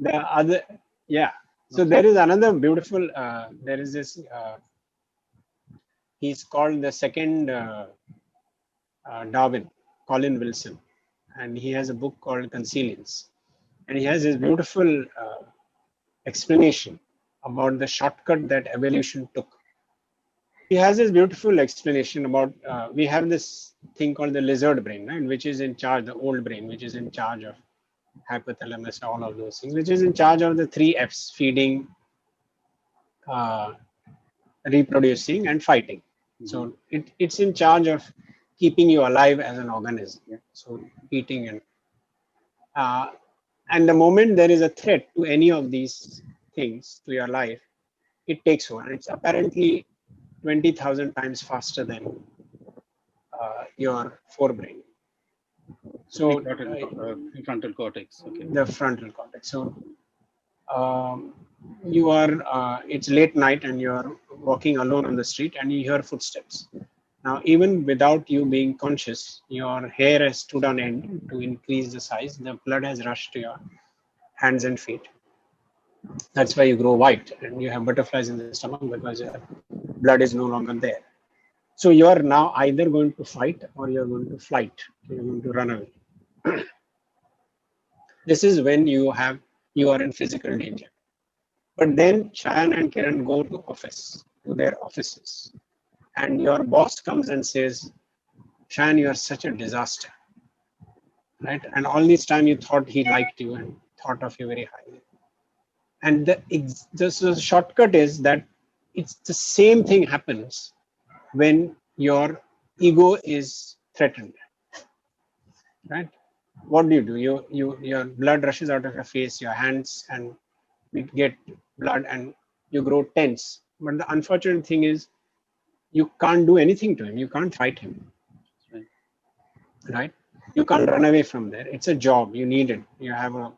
the other. Yeah. So there is another beautiful, there is this, he's called the second Darwin, Colin Wilson, and he has a book called Consilience. And he has this beautiful explanation about the shortcut that evolution took. He has this beautiful explanation about, we have this thing called the lizard brain, right, which is in charge, the old brain, which is in charge of hypothalamus, all of those things, which is in charge of the 3 F's: feeding, reproducing, and fighting. So it's in charge of keeping you alive as an organism. Yeah? So eating and the moment there is a threat to any of these things to your life, it takes over. It's apparently 20,000 times faster than your forebrain. So frontal cortex. Okay. The frontal cortex. So you are, it's late night and you are walking alone on the street and you hear footsteps. Now, even without you being conscious, your hair has stood on end to increase the size. The blood has rushed to your hands and feet. That's why you grow white and you have butterflies in the stomach, because your blood is no longer there. So you are now either going to fight or you're going to flight. You're going to run away. This is when you are in physical danger. But then Sayan and Kiran go to their offices, and your boss comes and says, Sayan, you are such a disaster, right? And all this time you thought he liked you and thought of you very highly. And the shortcut is that it's the same thing happens when your ego is threatened, right? What do? Your blood rushes out of your face, your hands, and you get blood and you grow tense. But the unfortunate thing is you can't do anything to him. You can't fight him, right? You can't run away from there. It's a job. You need it. You have a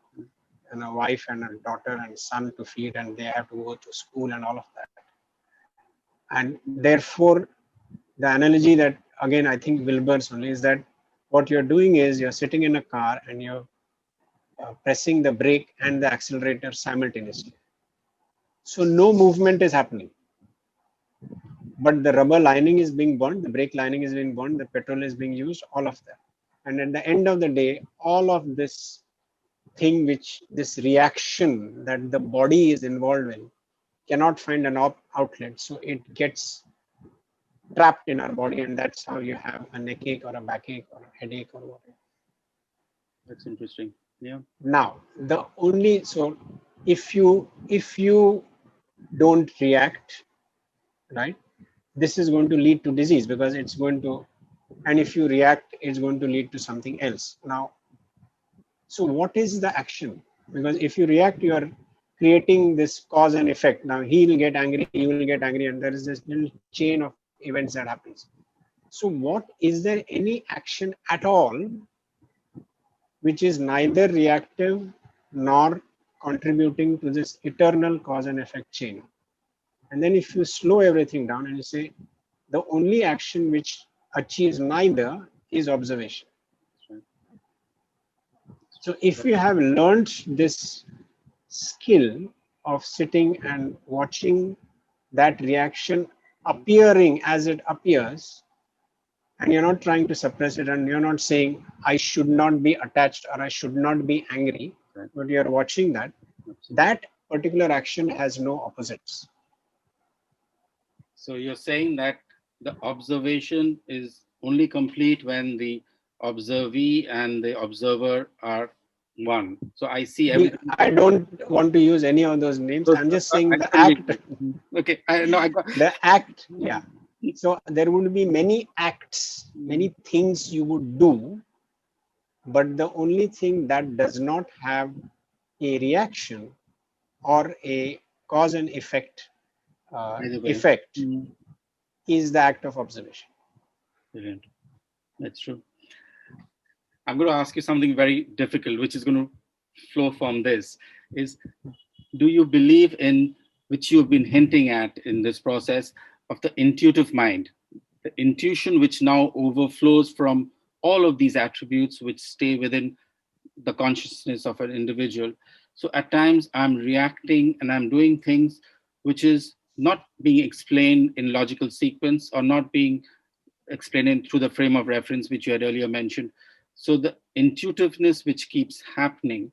wife and a daughter and son to feed, and they have to go to school and all of that. And therefore, the analogy that, again, I think Wilbur's only, is that what you're doing is you're sitting in a car and you're pressing the brake and the accelerator simultaneously. So no movement is happening. But the rubber lining is being burned, the brake lining is being burned, the petrol is being used, all of that. And at the end of the day, all of this thing, this reaction that the body is involved in, cannot find an outlet. So it gets trapped in our body, and that's how you have a neck ache or a backache or a headache or whatever. That's interesting. Yeah. Now, so if you don't react, right, this is going to lead to disease, because it's going to, and if you react, it's going to lead to something else. Now, so what is the action? Because if you react, you are creating this cause and effect. Now he will get angry, you will get angry, and there is this little chain of events that happens. So is there any action at all which is neither reactive nor contributing to this eternal cause and effect chain? And then if you slow everything down and you say, the only action which achieves neither is observation. So if you have learned this skill of sitting and watching that reaction appearing as it appears, and you're not trying to suppress it, and you're not saying, I should not be attached or I should not be angry, but you're watching that particular action has no opposites. So you're saying that the observation is only complete when the observee and the observer are one. So I see everything. I don't want to use any of those names. I'm just saying the act. Okay, I got the act. Yeah. So there would be many acts, many things you would do, but the only thing that does not have a reaction or a cause and effect is the act of observation. Brilliant. That's true. I'm going to ask you something very difficult, which is going to flow from this. Do you believe in, which you've been hinting at in this process, of the intuitive mind, the intuition which now overflows from all of these attributes which stay within the consciousness of an individual? So at times I'm reacting and I'm doing things which is not being explained in logical sequence or not being explained through the frame of reference which you had earlier mentioned. So the intuitiveness which keeps happening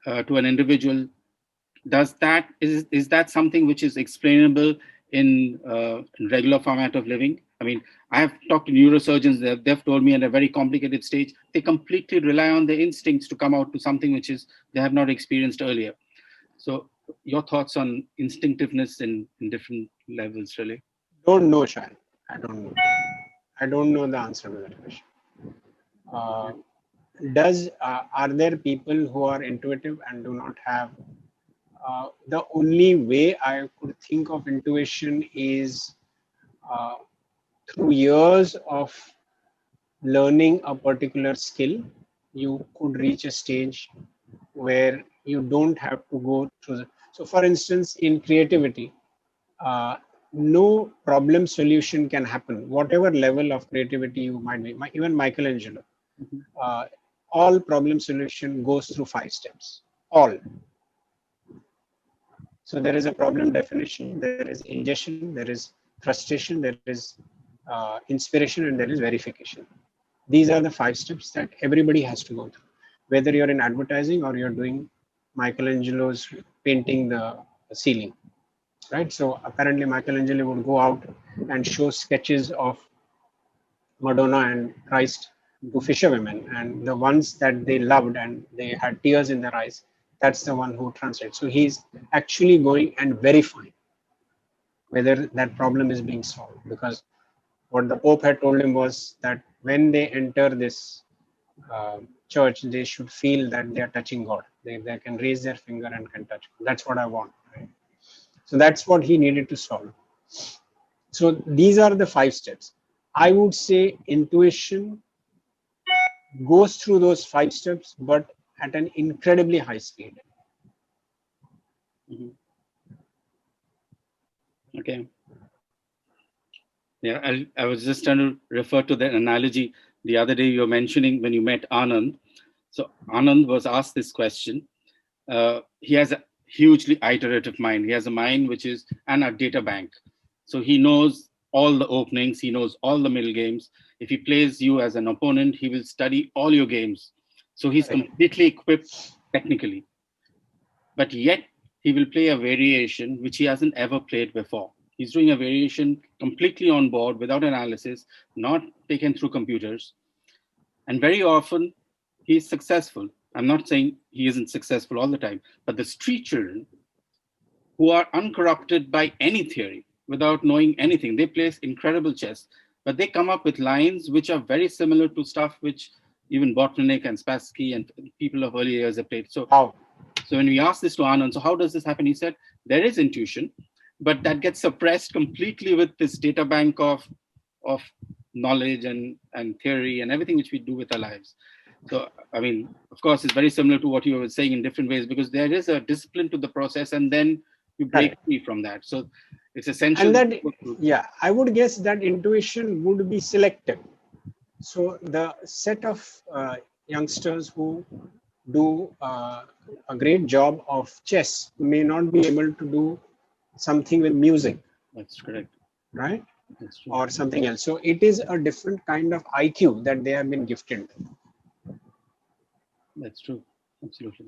to an individual, is that something which is explainable in regular format of living. I mean, I have talked to neurosurgeons, they've told me at a very complicated stage, they completely rely on their instincts to come out to something which is they have not experienced earlier. So your thoughts on instinctiveness in different levels, really? Don't know, Shayan. I don't know. I don't know the answer to that question. Uh, are there people who are intuitive and do not have? The only way I could think of intuition is uh, through years of learning a particular skill, you could reach a stage where you don't have to go through so for instance, in creativity, uh, no problem solution can happen, whatever level of creativity you might be. Even Michelangelo, uh, all problem solution goes through 5 steps, all. So there is a problem definition, there is ingestion, there is frustration, there is inspiration, and there is verification. These are the 5 steps that everybody has to go through, whether you're in advertising or you're doing Michelangelo's painting the ceiling, right? So apparently Michelangelo would go out and show sketches of Madonna and Christ to fisherwomen, and the ones that they loved and they had tears in their eyes, that's the one who translates. So he's actually going and verifying whether that problem is being solved, because what the Pope had told him was that when they enter this church, they should feel that they are touching God. They can raise their finger and can touch God. That's what I want. Right? So that's what he needed to solve. So these are the 5 steps. I would say intuition goes through those 5 steps, but at an incredibly high speed. Mm-hmm. Okay. Yeah, I was just trying to refer to that analogy the other day you were mentioning when you met Anand. So Anand was asked this question. He has a hugely iterative mind. He has a mind which is a data bank. So he knows all the openings, he knows all the middle games. If he plays you as an opponent, he will study all your games. So he's completely equipped technically. But yet he will play a variation which he hasn't ever played before. He's doing a variation completely on board without analysis, not taken through computers. And very often he's successful. I'm not saying he isn't successful all the time, but the street children who are uncorrupted by any theory, without knowing anything, they play incredible chess, but they come up with lines which are very similar to stuff which even Botvinnik and Spassky and people of early years have played. So, so when we asked this to Anand, so how does this happen? He said, there is intuition, but that gets suppressed completely with this data bank of knowledge and theory and everything which we do with our lives. So, I mean, of course, it's very similar to what you were saying in different ways, because there is a discipline to the process and then you break free from that. So it's essential. And that, yeah, I would guess that intuition would be selective. So the set of youngsters who do a great job of chess may not be able to do something with music. That's correct. Right? That's true. Or something else. So it is a different kind of IQ that they have been gifted. That's true. Absolutely.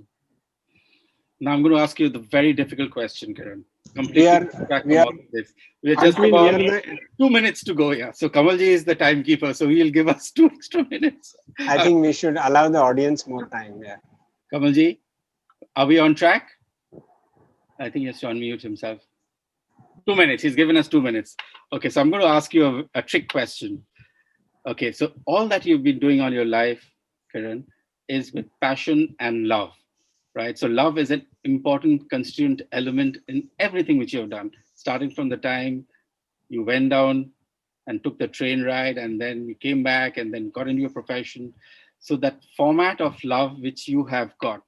Now I'm going to ask you the very difficult question, Kiran. We are just about 2 minutes to go. Yeah. So Kamalji is the timekeeper, so he'll give us 2 extra minutes. I think we should allow the audience more time. Yeah. Kamalji, are we on track? I think he has to unmute himself. 2 minutes. He's given us 2 minutes. Okay. So I'm going to ask you a trick question. Okay. So all that you've been doing all your life, Kiran, is with passion and love. Right. So love is an important constituent element in everything which you have done, starting from the time you went down and took the train ride, and then you came back and then got into your profession. So that format of love which you have got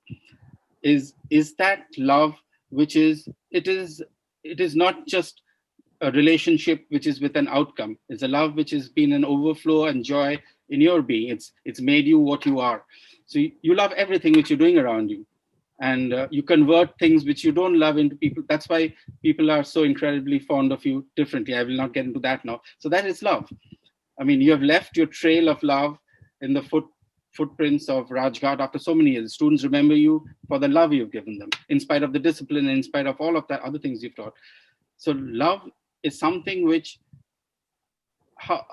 is that love which is, it is not just a relationship which is with an outcome. It's a love which has been an overflow and joy in your being. It's made you what you are. So you love everything which you're doing around you. And you convert things which you don't love into people. That's why people are so incredibly fond of you differently. I will not get into that now. So that is love. I mean, you have left your trail of love in the footprints of Rajghat after so many years. Students remember you for the love you've given them, in spite of the discipline, in spite of all of that other things you've taught. So love is something which,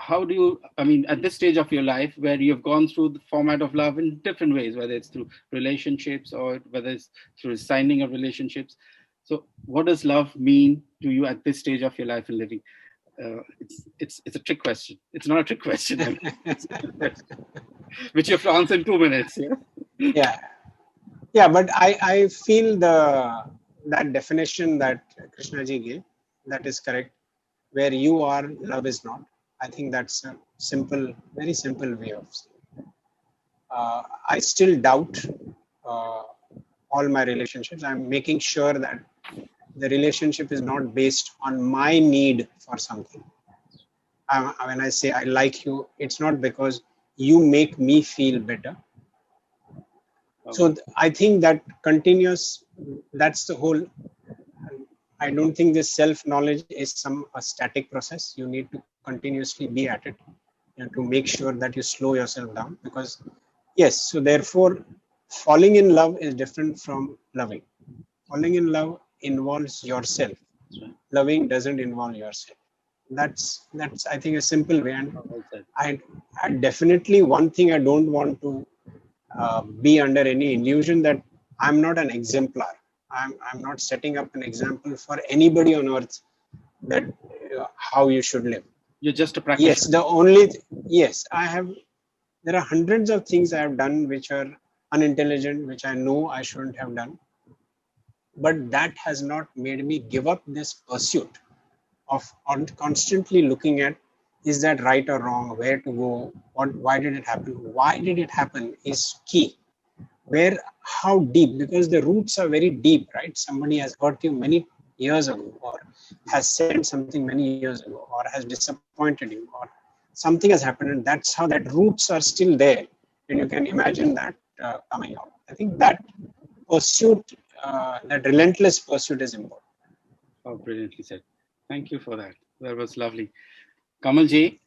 how do you, I mean, at this stage of your life where you've gone through the format of love in different ways, whether it's through relationships or whether it's through signing of relationships. So what does love mean to you at this stage of your life and living? It's a trick question. It's not a trick question, I mean, which you have to answer in 2 minutes. Yeah. Yeah, but I feel that definition that Krishnaji gave, that is correct. Where you are, love is not. I think that's a simple, very simple way of saying it. I still doubt all my relationships. I'm making sure that the relationship is not based on my need for something. When I say I like you, it's not because you make me feel better. So I think that continuous, that's the whole. I don't think this self-knowledge is a static process. You need to continuously be at it, and to make sure that you slow yourself down, because yes, so therefore falling in love is different from loving. Falling in love involves yourself. Loving doesn't involve yourself. That's I think a simple way. And I definitely, one thing I don't want to be under any illusion that I'm not an exemplar. I'm not setting up an example for anybody on earth that how you should live. You're just a practitioner. Yes, I have. There are hundreds of things I have done which are unintelligent, which I know I shouldn't have done. But that has not made me give up this pursuit of constantly looking at, is that right or wrong, where to go, why did it happen? Why did it happen is key. How deep, because the roots are very deep, right? Somebody has hurt you many years ago, or has said something many years ago, or has disappointed you, or something has happened, and that's how that roots are still there. And you can imagine that coming out. I think that pursuit, that relentless pursuit is important. Oh, brilliantly said. Thank you for that. That was lovely. Kamalji,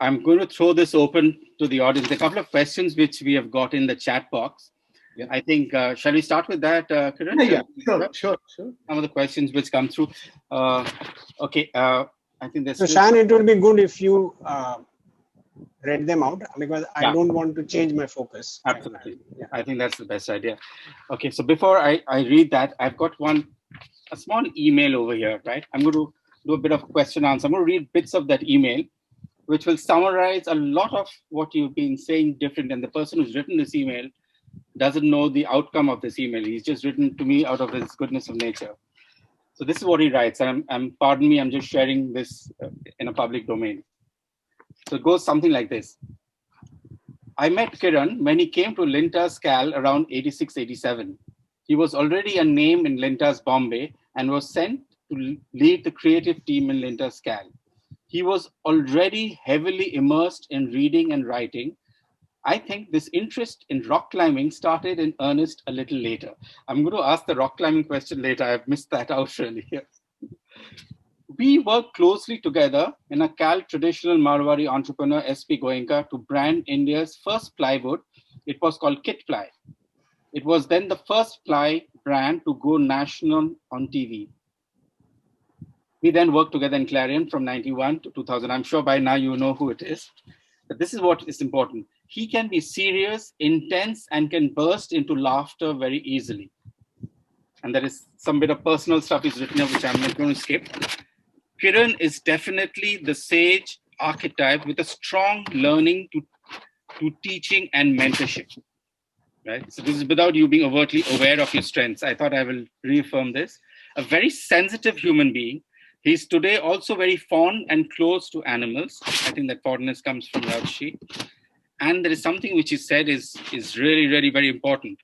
I'm going to throw this open to the audience. A couple of questions which we have got in the chat box. Yeah. I think, shall we start with that, Kiran? Yeah, sure. Some of the questions which come through. Okay, I think there's... So, Shan, it would be good if you read them out, because I don't want to change my focus. Absolutely. Yeah. I think that's the best idea. Okay, so before I read that, I've got a small email over here, right? I'm going to do a bit of question answer. I'm going to read bits of that email, which will summarize a lot of what you've been saying different. And the person who's written this email doesn't know the outcome of this email. He's just written to me out of his goodness of nature. So this is what he writes. Pardon me, I'm just sharing this in a public domain. So it goes something like this. I met Kiran when he came to Lintas Cal around 86, 87. He was already a name in Lintas Bombay and was sent to lead the creative team in Lintas Cal. He was already heavily immersed in reading and writing. I think this interest in rock climbing started in earnest a little later. I'm going to ask the rock climbing question later. I've missed that out really. We worked closely together in a Cal traditional Marwari entrepreneur, SP Goenka, to brand India's first plywood. It was called Kit Ply. It was then the first ply brand to go national on TV. We then worked together in Clarion from 91 to 2000. I'm sure by now you know who it is. But this is what is important. He can be serious, intense, and can burst into laughter very easily. And there is some bit of personal stuff he's written up, which I'm not going to skip. Kiran is definitely the sage archetype with a strong learning to teaching and mentorship. Right? So this is without you being overtly aware of your strengths. I thought I will reaffirm this. A very sensitive human being. He's today also very fond and close to animals. I think that fondness comes from Rajshi. And there is something which he said is really, really very important.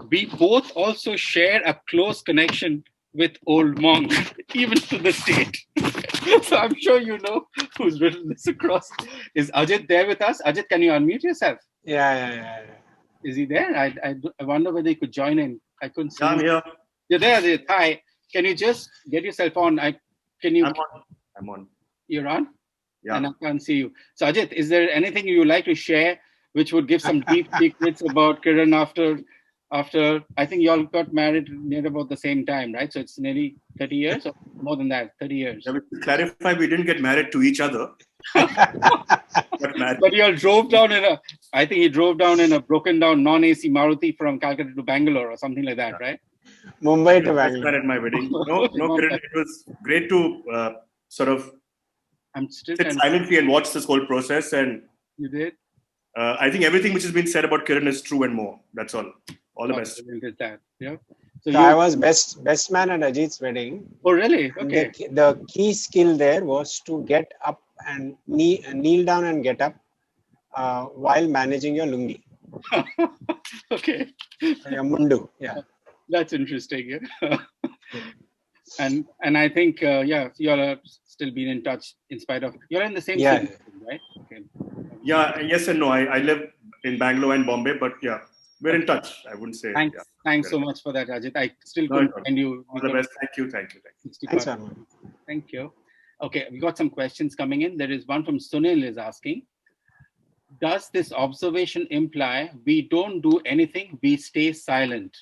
We both also share a close connection with old monk, even to this date. So I'm sure you know who's written this across. Is Ajit there with us? Ajit, can you unmute yourself? Yeah. Is he there? I wonder whether he could join in. I couldn't see. I'm here. You're there, Ajit. Hi. Can you just get yourself on? I'm on. You're on? Yeah. And I can't see you. So Ajit, is there anything you would like to share which would give some deep secrets about Kiran after after, I think you all got married near about the same time, right? So it's nearly 30 years or more than that, 30 years. Yeah, to clarify, we didn't get married to each other. But you all drove down I think he drove down in a broken down non-AC Maruti from Calcutta to Bangalore or something like that, right? Mumbai to Bangalore. At my wedding. No, Kiran, it was great to sort of sit silently and watch this whole process. And you did? I think everything which has been said about Kiran is true and more. That's all. All the best. Is that? Yeah. So I was best man at Ajit's wedding. Oh, really? Okay. The key skill there was to get up and kneel down and get up while managing your lungi. Okay. Your mundu. Yeah. That's interesting. Yeah. and I think you all are still been in touch in spite of you're in the same city, right? Okay. Yeah. Yes and no. I live in Bangalore and Bombay, but yeah. We're in touch. I wouldn't say. Thanks so much for that, Rajit. I still couldn't find you. All the best. Thank you. Thanks, Arman. Thank you. Okay, we got some questions coming in. There is one from Sunil is asking, does this observation imply we don't do anything, we stay silent?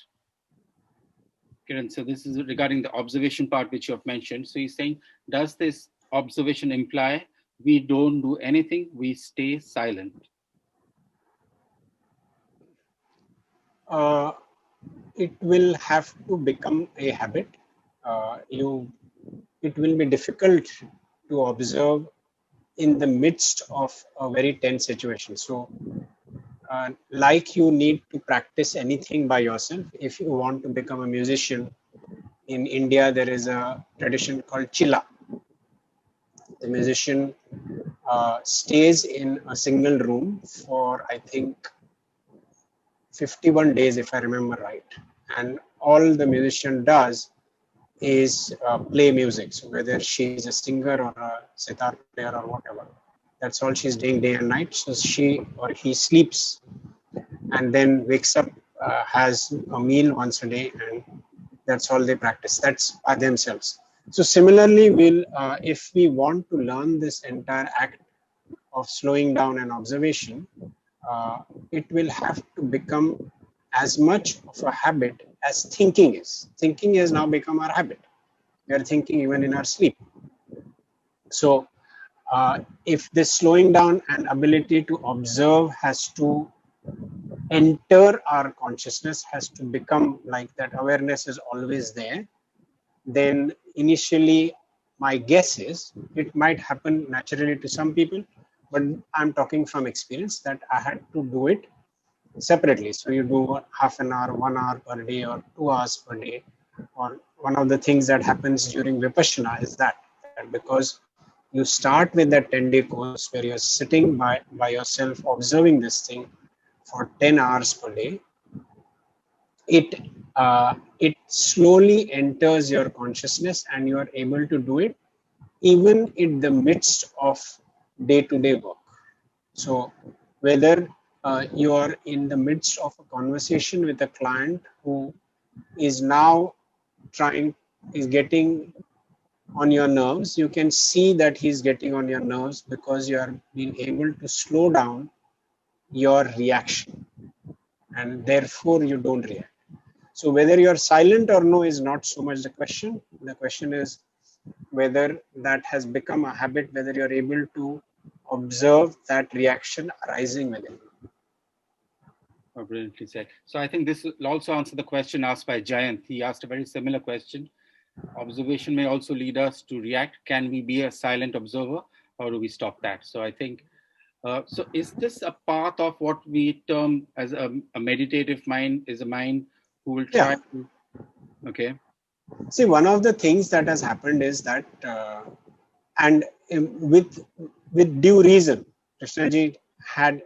Kiran, so this is regarding the observation part which you have mentioned. So he's saying, does this observation imply we don't do anything, we stay silent? It will have to become a habit. It will be difficult to observe in the midst of a very tense situation. So, like you need to practice anything by yourself. If you want to become a musician, in India there is a tradition called chilla. The musician stays in a single room for, I think, 51 days, if I remember right. And all the musician does is play music. So whether she's a singer or a sitar player or whatever, that's all she's doing day and night. So she or he sleeps and then wakes up, has a meal once a day, and that's all they practice. That's by themselves. So similarly, if we want to learn this entire act of slowing down and observation, it will have to become as much of a habit as thinking is. Thinking has now become our habit. We are thinking even in our sleep. So if this slowing down and ability to observe has to enter our consciousness, has to become like that awareness is always there, then initially my guess is it might happen naturally to some people, but I'm talking from experience that I had to do it separately. So you do half an hour, 1 hour per day, or 2 hours per day. Or one of the things that happens during Vipassana is that because you start with that 10-day course where you're sitting by yourself observing this thing for 10 hours per day, it slowly enters your consciousness and you are able to do it even in the midst of day-to-day work. So whether you are in the midst of a conversation with a client who is now getting on your nerves, you can see that he's getting on your nerves because you are being able to slow down your reaction and therefore you don't react. So whether you're silent or no is not so much the question. The question is whether that has become a habit, whether you're able to observe that reaction arising within you. Oh, brilliantly said. So I think this will also answer the question asked by Jayant. He asked a very similar question. Observation may also lead us to react. Can we be a silent observer or do we stop that? So I think, so is this a part of what we term as a meditative mind, is a mind who will try to, okay. See, one of the things that has happened is that, and with due reason, Krishnaji had,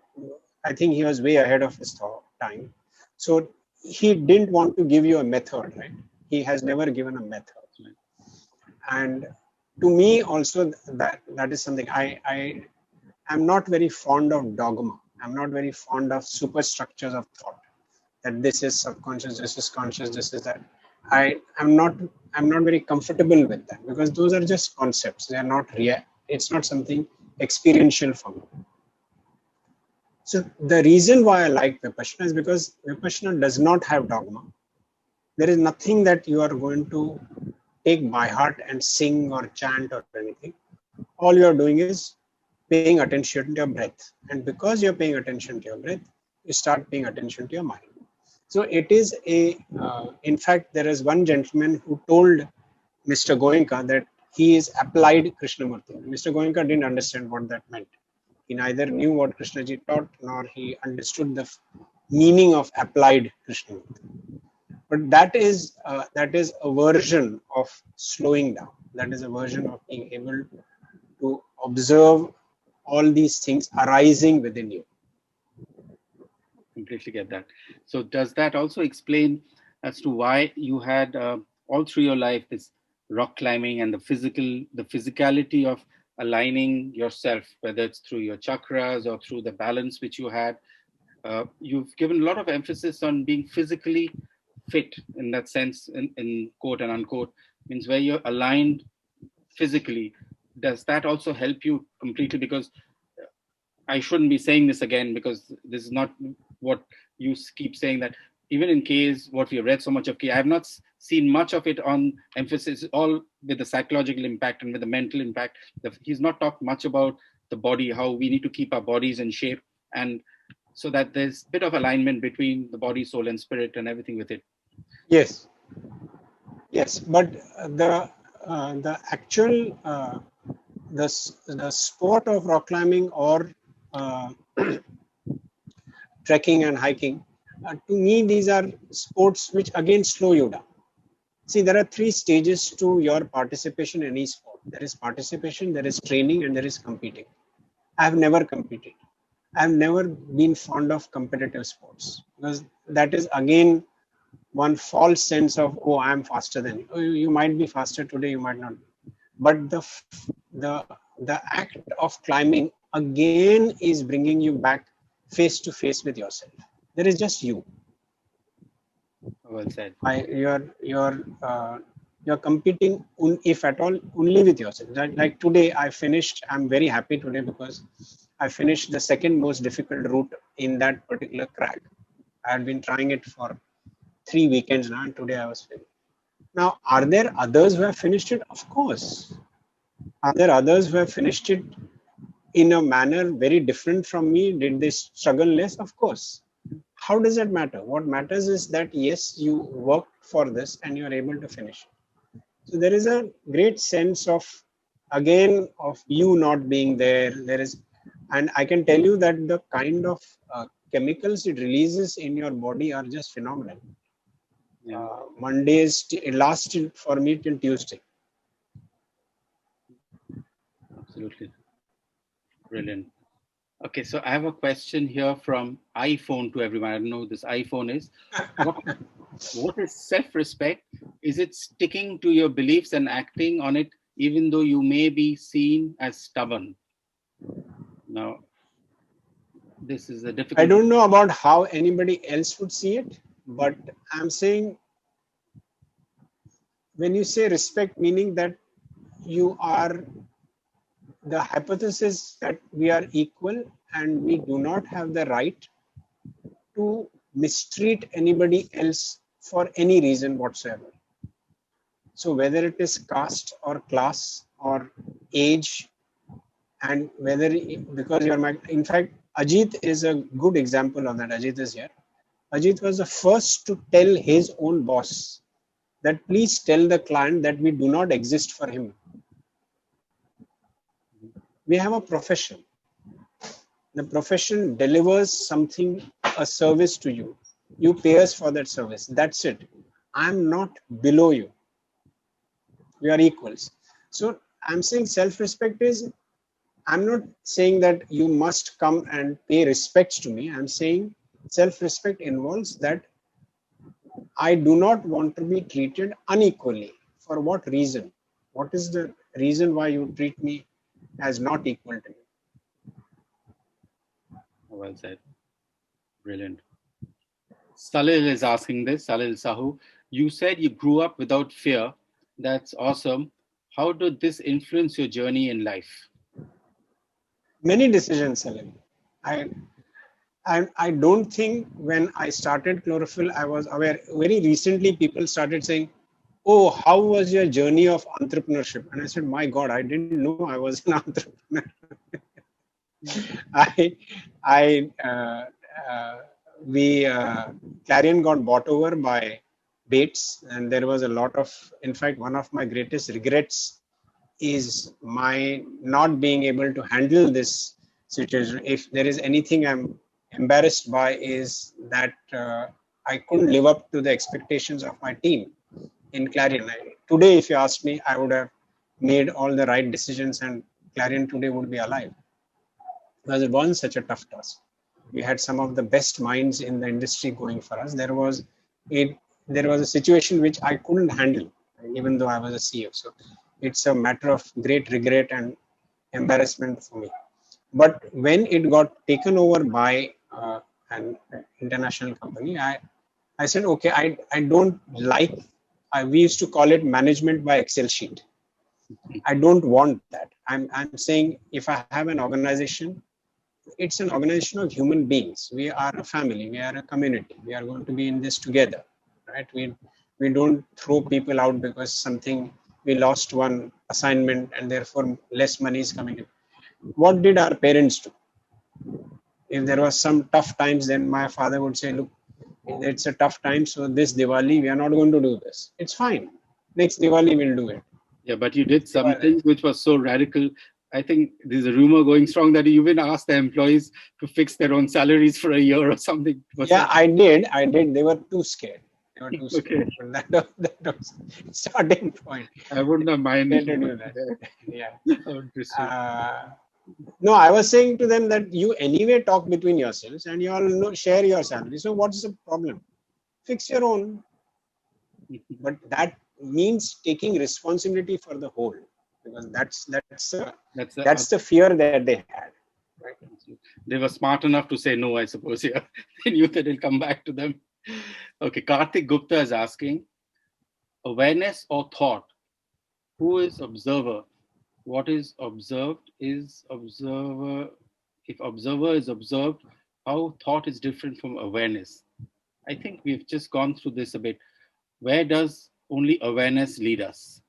I think he was way ahead of his time. So he didn't want to give you a method, right? He has never given a method. And to me also that is something I am not very fond of dogma. I'm not very fond of superstructures of thought, that this is subconscious, this is conscious, this is that. I'm not very comfortable with that because those are just concepts. They are not real. It's not something experiential for me. So the reason why I like Vipassana is because Vipassana does not have dogma. There is nothing that you are going to take by heart and sing or chant or anything. All you are doing is paying attention to your breath. And because you're paying attention to your breath, you start paying attention to your mind. So it is in fact, there is one gentleman who told Mr. Goenka that he is applied Krishnamurti. Mr. Goenka didn't understand what that meant. He neither knew what Krishnaji taught, nor he understood the meaning of applied Krishnamurti. But that is a version of slowing down. That is a version of being able to observe all these things arising within you. Completely get that. So does that also explain as to why you had all through your life this rock climbing and the physicality of aligning yourself, whether it's through your chakras or through the balance which you had? You've given a lot of emphasis on being physically fit in that sense, in quote and unquote, means where you're aligned physically. Does that also help you completely? Because I shouldn't be saying this again, because this is not what you keep saying, that even in K's, what we have read so much of K, I have not seen much of it on emphasis, all with the psychological impact and with the mental impact. He's not talked much about the body, how we need to keep our bodies in shape, and so that there's a bit of alignment between the body, soul, and spirit and everything with it. Yes, but the actual the sport of rock climbing or trekking and hiking, to me these are sports which again slow you down. See, there are 3 stages to your participation in any sport. There is participation, there is training, and there is competing. I have never competed. I have never been fond of competitive sports, because that is again one false sense of, oh, I am faster than you. Oh, you might be faster today, you might not. But the act of climbing again is bringing you back face to face with yourself. There is just you. Well said. You're competing, if at all, only with yourself. Like today, I'm very happy today because I finished the second most difficult route in that particular crag. I had been trying it for 3 weekends now, and today I was finished. Now, are there others who have finished it? Of course. Are there others who have finished it in a manner very different from me? Did they struggle less? Of course. How does that matter? What matters is that, yes, you worked for this and you are able to finish it. So there is a great sense of, again, of you not being there. And I can tell you that the kind of chemicals it releases in your body are just phenomenal. Yeah. Mondays, it lasted for me till Tuesday. Absolutely. Brilliant. Okay, so I have a question here from iPhone to everyone. I don't know who this iPhone is. What is self-respect? Is it sticking to your beliefs and acting on it, even though you may be seen as stubborn? Now, this is a difficult... I don't know about how anybody else would see it, but I'm saying, when you say respect, meaning that you are, the hypothesis that we are equal and we do not have the right to mistreat anybody else for any reason whatsoever. So whether it is caste or class or age, and whether, because you're my, in fact, Ajit is a good example of that. Ajit is here. Ajit was the first to tell his own boss that please tell the client that we do not exist for him. We have a profession. The profession delivers something, a service to you. You pay us for that service. That's it. I'm not below you. We are equals. So I'm saying self-respect is, I'm not saying that you must come and pay respects to me. I'm saying self-respect involves that I do not want to be treated unequally. For what reason? What is the reason why you treat me as not equal to me? Well said. Brilliant. Salil is asking this. Salil Sahu, you said you grew up without fear. That's awesome. How did this influence your journey in life? Many decisions, Salil. I don't think when I started Chlorophyll, I was aware. Very recently, people started saying, "Oh, how was your journey of entrepreneurship?" And I said, "My God, I didn't know I was an entrepreneur." I, I, we Clarion got bought over by Bates, and there was a lot of. In fact, one of my greatest regrets is my not being able to handle this situation. If there is anything I'm embarrassed by, is that I couldn't live up to the expectations of my team in Clarion. Today, if you ask me, I would have made all the right decisions, and Clarion today would be alive. Because it wasn't such a tough task. We had some of the best minds in the industry going for us. There was a situation which I couldn't handle, even though I was a CEO. So it's a matter of great regret and embarrassment for me. But when it got taken over by an international company, I said, okay, I don't like, we used to call it management by Excel sheet. I don't want that. I'm saying if I have an organization, it's an organization of human beings. We are a family. We are a community. We are going to be in this together, right? We don't throw people out because we lost one assignment and therefore less money is coming in. What did our parents do? If there was some tough times, then my father would say, "Look, it's a tough time. So this Diwali, we are not going to do this. It's fine. Next Diwali, we'll do it." Yeah, but you did something which was so radical. I think there's a rumor going strong that you even asked the employees to fix their own salaries for a year or something. Yeah, I did. They were too scared. They were too scared. Okay. But that was starting point. I wouldn't have minded to do that. Yeah. No, I was saying to them that you anyway talk between yourselves and you all share your salary. So what's the problem? Fix your own. But that means taking responsibility for the whole, because that's the fear that they had. Right? They were smart enough to say no, I suppose. Yeah, they knew that it'll come back to them. Okay, Karthik Gupta is asking, awareness or thought? Who is observer? What is observed is observer. If observer is observed, how thought is different from awareness? I think we've just gone through this a bit. Where does only awareness lead us?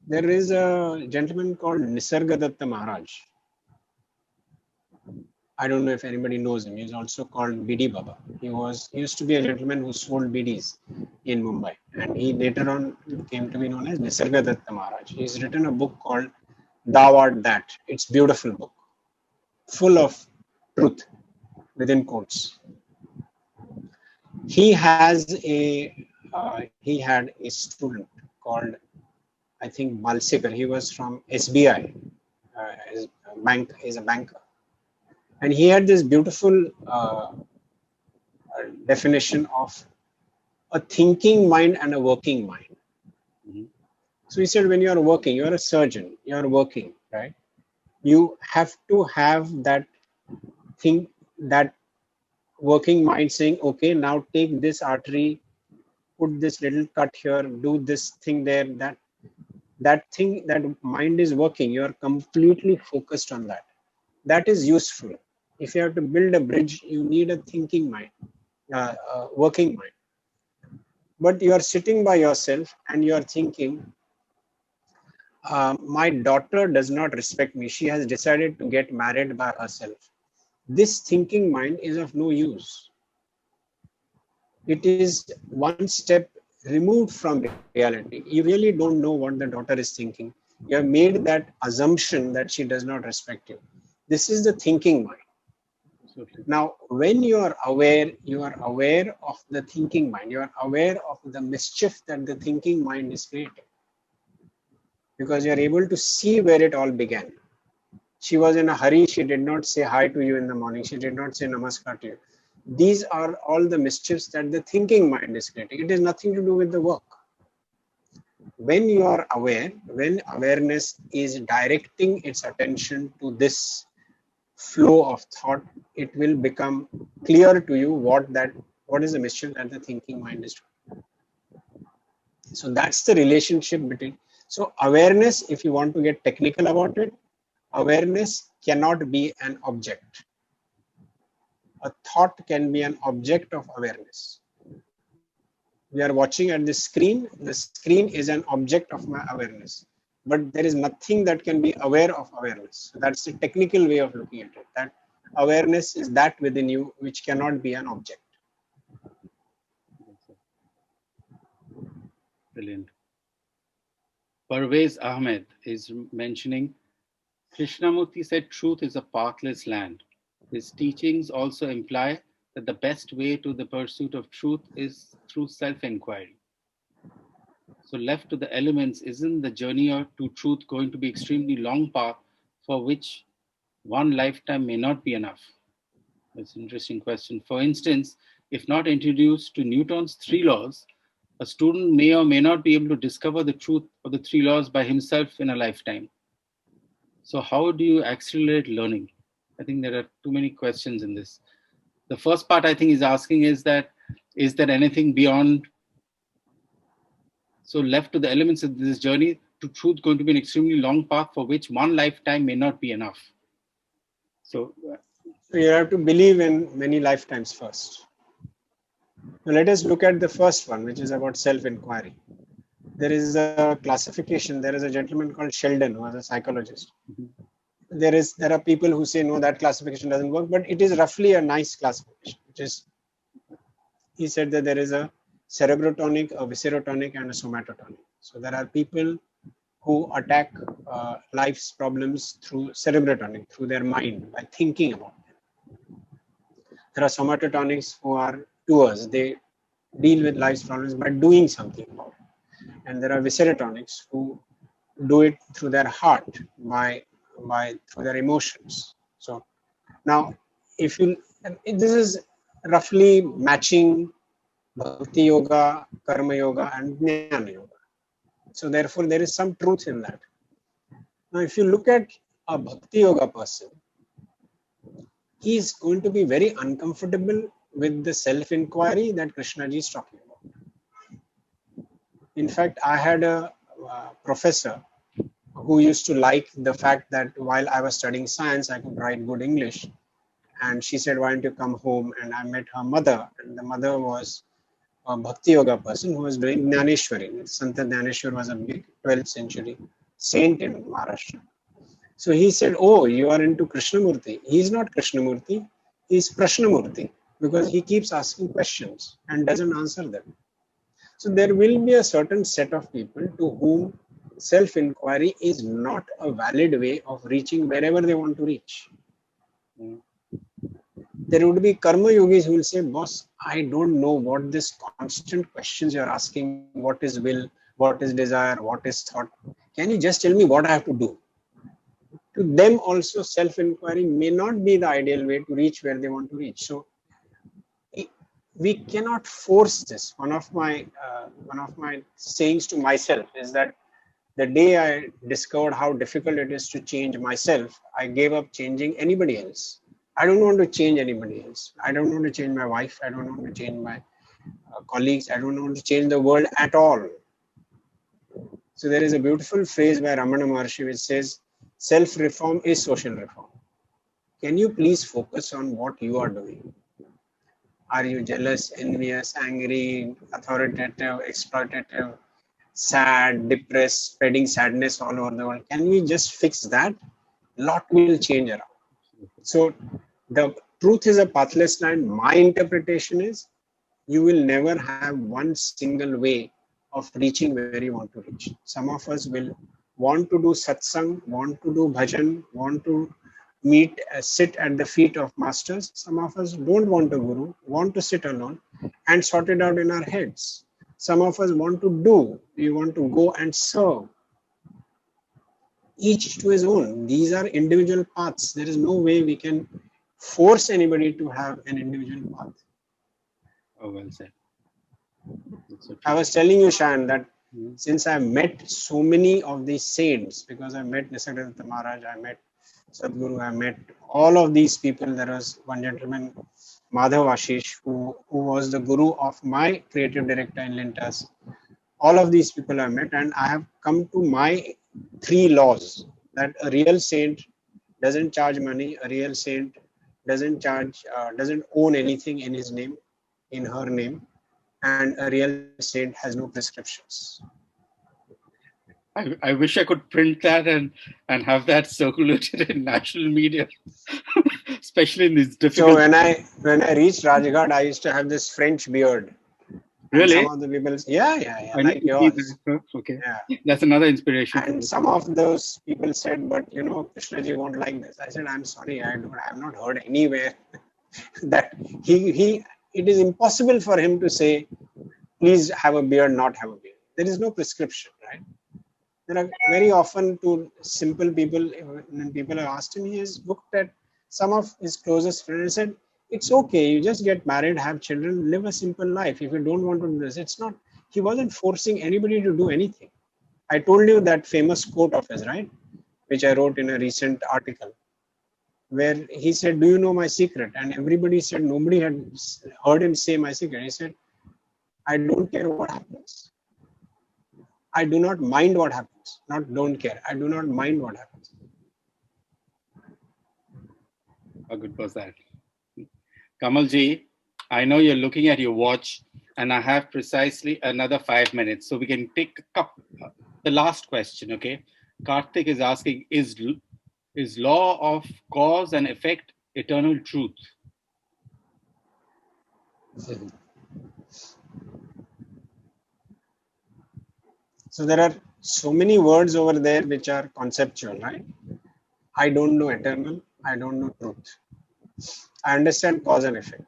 There is a gentleman called Nisargadatta Maharaj. I don't know if anybody knows him. He's also called Bidi Baba. He used to be a gentleman who sold bidis in Mumbai, and he later on came to be known as Nisargadatta Maharaj. He's written a book called Thou Art That. It's a beautiful book, full of truth within quotes. He had a student called, I think, Balsekar. He was from SBI, is a banker. And he had this beautiful definition of a thinking mind and a working mind. Mm-hmm. So he said, when you are working, you are a surgeon, you are working, right? You have to have that working mind saying, okay, now take this artery, put this little cut here, do this thing there, that mind is working. You are completely focused on that. That is useful. If you have to build a bridge, you need a thinking mind, working mind. But you are sitting by yourself and you are thinking, my daughter does not respect me. She has decided to get married by herself. This thinking mind is of no use. It is one step removed from reality. You really don't know what the daughter is thinking. You have made that assumption that she does not respect you. This is the thinking mind. Now, when you are aware of the thinking mind. You are aware of the mischief that the thinking mind is creating. Because you are able to see where it all began. She was in a hurry. She did not say hi to you in the morning. She did not say namaskar to you. These are all the mischiefs that the thinking mind is creating. It has nothing to do with the work. When you are aware, when awareness is directing its attention to this flow of thought, it will become clear to you what is the mischief that the thinking mind is doing. So that's the relationship between. So awareness, if you want to get technical about it, awareness cannot be an object. A thought can be an object of awareness. We are watching at the screen is an object of my awareness. But there is nothing that can be aware of awareness. So that's the technical way of looking at it. That awareness is that within you which cannot be an object. Brilliant. Parvez Ahmed is mentioning, Krishnamurti said truth is a pathless land. His teachings also imply that the best way to the pursuit of truth is through self-inquiry. So left to the elements, isn't the journey to truth going to be extremely long path for which one lifetime may not be enough? That's an interesting question. For instance, if not introduced to Newton's 3 laws, a student may or may not be able to discover the truth of the 3 laws by himself in a lifetime. So how do you accelerate learning? I think there are too many questions in this. The first part I think is asking is there anything beyond? So left to the elements of this journey to truth going to be an extremely long path for which one lifetime may not be enough. So you have to believe in many lifetimes first. Now let us look at the first one, which is about self-inquiry. There is a classification. There is a gentleman called Sheldon, who was a psychologist. There are people who say, no, that classification doesn't work, but it is roughly a nice classification, which is, he said that there is a cerebrotonic, a viscerotonic, and a somatotonic. So there are people who attack life's problems through cerebrotonic, through their mind, by thinking about them. There are somatotonics who are doers. They deal with life's problems by doing something about it. And there are viscerotonics who do it through their heart, through their emotions. So now, this is roughly matching Bhakti Yoga, Karma Yoga, and Jnana Yoga. So therefore, there is some truth in that. Now, if you look at a Bhakti Yoga person, he is going to be very uncomfortable with the self-inquiry that Krishnaji is talking about. In fact, I had a professor who used to like the fact that while I was studying science, I could write good English. And she said, why don't you come home? And I met her mother. And the mother was a Bhakti Yoga person who was doing Jnaneshwari. Santa Jnaneshwar was a big 12th century saint in Maharashtra. So he said, oh, you are into Krishnamurti. He is not Krishnamurti. He is Prashnamurti, because he keeps asking questions and doesn't answer them. So there will be a certain set of people to whom self-inquiry is not a valid way of reaching wherever they want to reach. There would be karma yogis who will say, boss, I don't know what this constant questions you're asking. What is will? What is desire? What is thought? Can you just tell me what I have to do? To them also, self-inquiry may not be the ideal way to reach where they want to reach. So we cannot force this. One of my sayings to myself is that the day I discovered how difficult it is to change myself, I gave up changing anybody else. I don't want to change anybody else. I don't want to change my wife. I don't want to change my colleagues. I don't want to change the world at all. So there is a beautiful phrase by Ramana Maharshi which says, self-reform is social reform. Can you please focus on what you are doing? Are you jealous, envious, angry, authoritative, exploitative, sad, depressed, spreading sadness all over the world? Can we just fix that? Lot will change around. So the truth is a pathless land. My interpretation is you will never have one single way of reaching where you want to reach. Some of us will want to do satsang, want to do bhajan, want to sit at the feet of masters. Some of us don't want a guru, want to sit alone and sort it out in our heads. Some of us want to do, we want to go and serve. Each to his own. These are individual paths. There is no way we can force anybody to have an individual path. Oh, well said. I was telling you, Sayan, that since I met so many of these saints, because I met Nisargadatta Maharaj, I met Sadhguru, I met all of these people. There was one gentleman, Madhav Ashish, who was the guru of my creative director in Lintas. all of these people I've met, and I have come to my 3 laws that a real saint doesn't charge money, a real saint doesn't own anything in his name, in her name, and a real saint has no prescriptions. I wish I could print that and have that circulated in national media, especially in these difficult. So when I reached Rajghat, I used to have this French beard. Really? And some of the people, yeah, like yours. Okay, yeah, that's another inspiration. And some of those people said, but Krishnaji won't like this. I said, I'm sorry, I've not heard anywhere that it is impossible for him to say, please have a beard, not have a beard. There is no prescription, right? There are very often to simple people, when people have asked him, he has looked at some of his closest friends and said, it's okay, you just get married, have children, live a simple life. If you don't want to do this, it's not, he wasn't forcing anybody to do anything. I told you that famous quote of his, right? Which I wrote in a recent article, where he said, do you know my secret? And everybody said, nobody had heard him say my secret. He said, I don't care what happens. I do not mind what happens. Not don't care. I do not mind what happens. How good was that? Kamalji, I know you're looking at your watch and I have precisely another 5 minutes. So we can take the last question, okay? Karthik is asking, is law of cause and effect eternal truth? So there are so many words over there which are conceptual, right? I don't know eternal. I don't know truth. I understand cause and effect.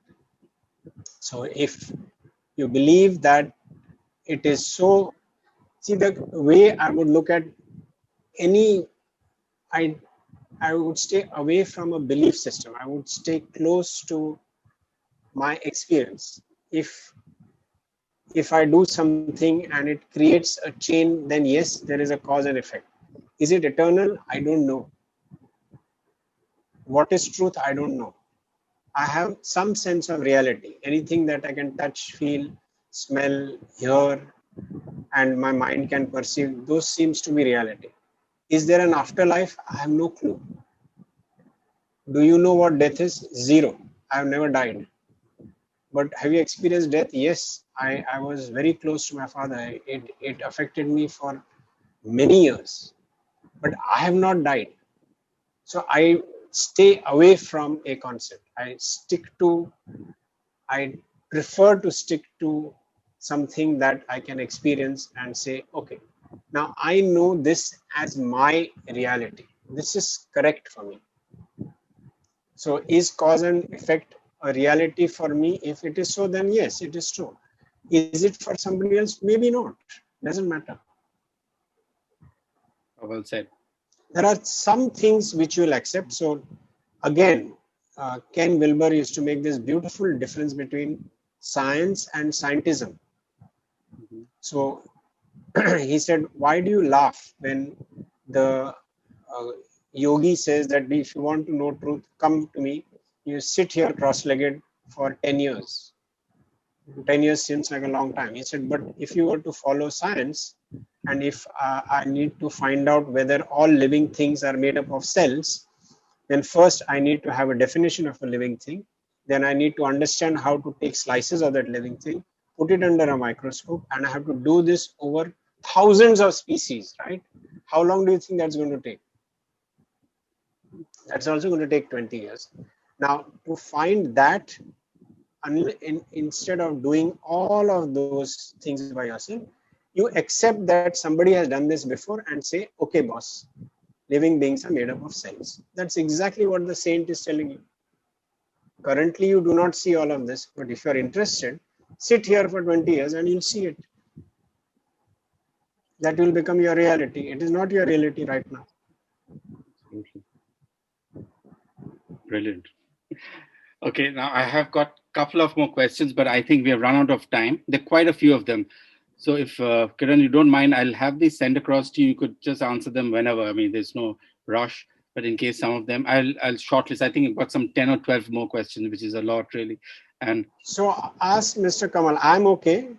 So if you believe that it is so, see the way I would look at any, I would stay away from a belief system. I would stay close to my experience. If I do something and it creates a chain, then yes, there is a cause and effect. Is it eternal? I don't know. What is truth? I don't know. I have some sense of reality. Anything that I can touch, feel, smell, hear, and my mind can perceive, those seems to be reality. Is there an afterlife? I have no clue. Do you know what death is? Zero. I have never died. But have you experienced death? Yes. I was very close to my father. It affected me for many years. But I have not died. So I stay away from a concept. I prefer to stick to something that I can experience and say, okay, now I know this as my reality. This is correct for me. So is cause and effect a reality for me? If it is so, then yes, it is true. Is it for somebody else? Maybe not. Doesn't matter. Well said. There are some things which you will accept. So again, Ken Wilber used to make this beautiful difference between science and scientism. Mm-hmm. So he said, why do you laugh when the yogi says that if you want to know truth, come to me. You sit here cross-legged for 10 years. 10 years seems like a long time. He said, but if you were to follow science, and if I need to find out whether all living things are made up of cells, then first I need to have a definition of a living thing. Then I need to understand how to take slices of that living thing, put it under a microscope, and I have to do this over thousands of species, right? How long do you think that's going to take? That's also going to take 20 years. Now, to find that, instead of doing all of those things by yourself, you accept that somebody has done this before and say, okay, boss, living beings are made up of cells. That's exactly what the saint is telling you. Currently, you do not see all of this, but if you're interested, sit here for 20 years and you'll see it. That will become your reality. It is not your reality right now. Brilliant. Okay, now I have got a couple of more questions, but I think we have run out of time. There are quite a few of them. So if, Kiran, you don't mind, I'll have these sent across to you. You could just answer them whenever. I mean, there's no rush, but in case some of them, I'll shortlist. I think I've got some 10 or 12 more questions, which is a lot really. And so ask Mr. Kamal, I'm okay.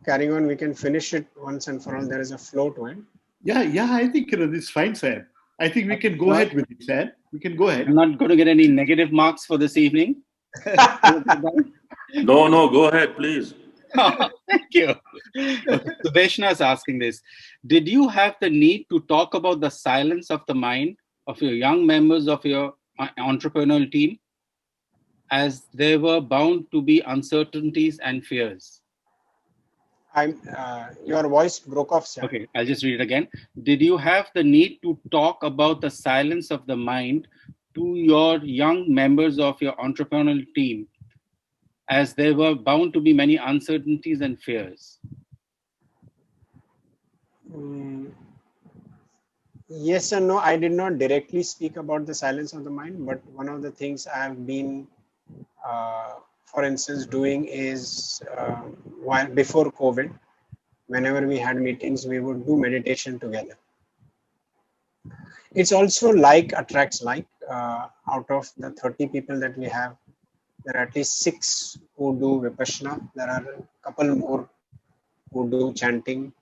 carrying on, we can finish it once and for all. There is a flow to it. Yeah, I think it's fine, Sam. I think we can go ahead with it, Sam. We can go ahead. I'm not going to get any negative marks for this evening. No, go ahead, please. Thank you. Okay, so Veshna is asking this. Did you have the need to talk about the silence of the mind of your young members of your entrepreneurial team, as there were bound to be uncertainties and fears? Your voice broke off, sir. Okay, I'll just read it again. Did you have the need to talk about the silence of the mind to your young members of your entrepreneurial team, as there were bound to be many uncertainties and fears? Yes and no. I did not directly speak about the silence of the mind, but one of the things I have been, for instance, doing is while before COVID, whenever we had meetings, we would do meditation together. It's also like attracts like. Out of the 30 people that we have, there are at least 6 who do Vipassana. There are a couple more who do chanting.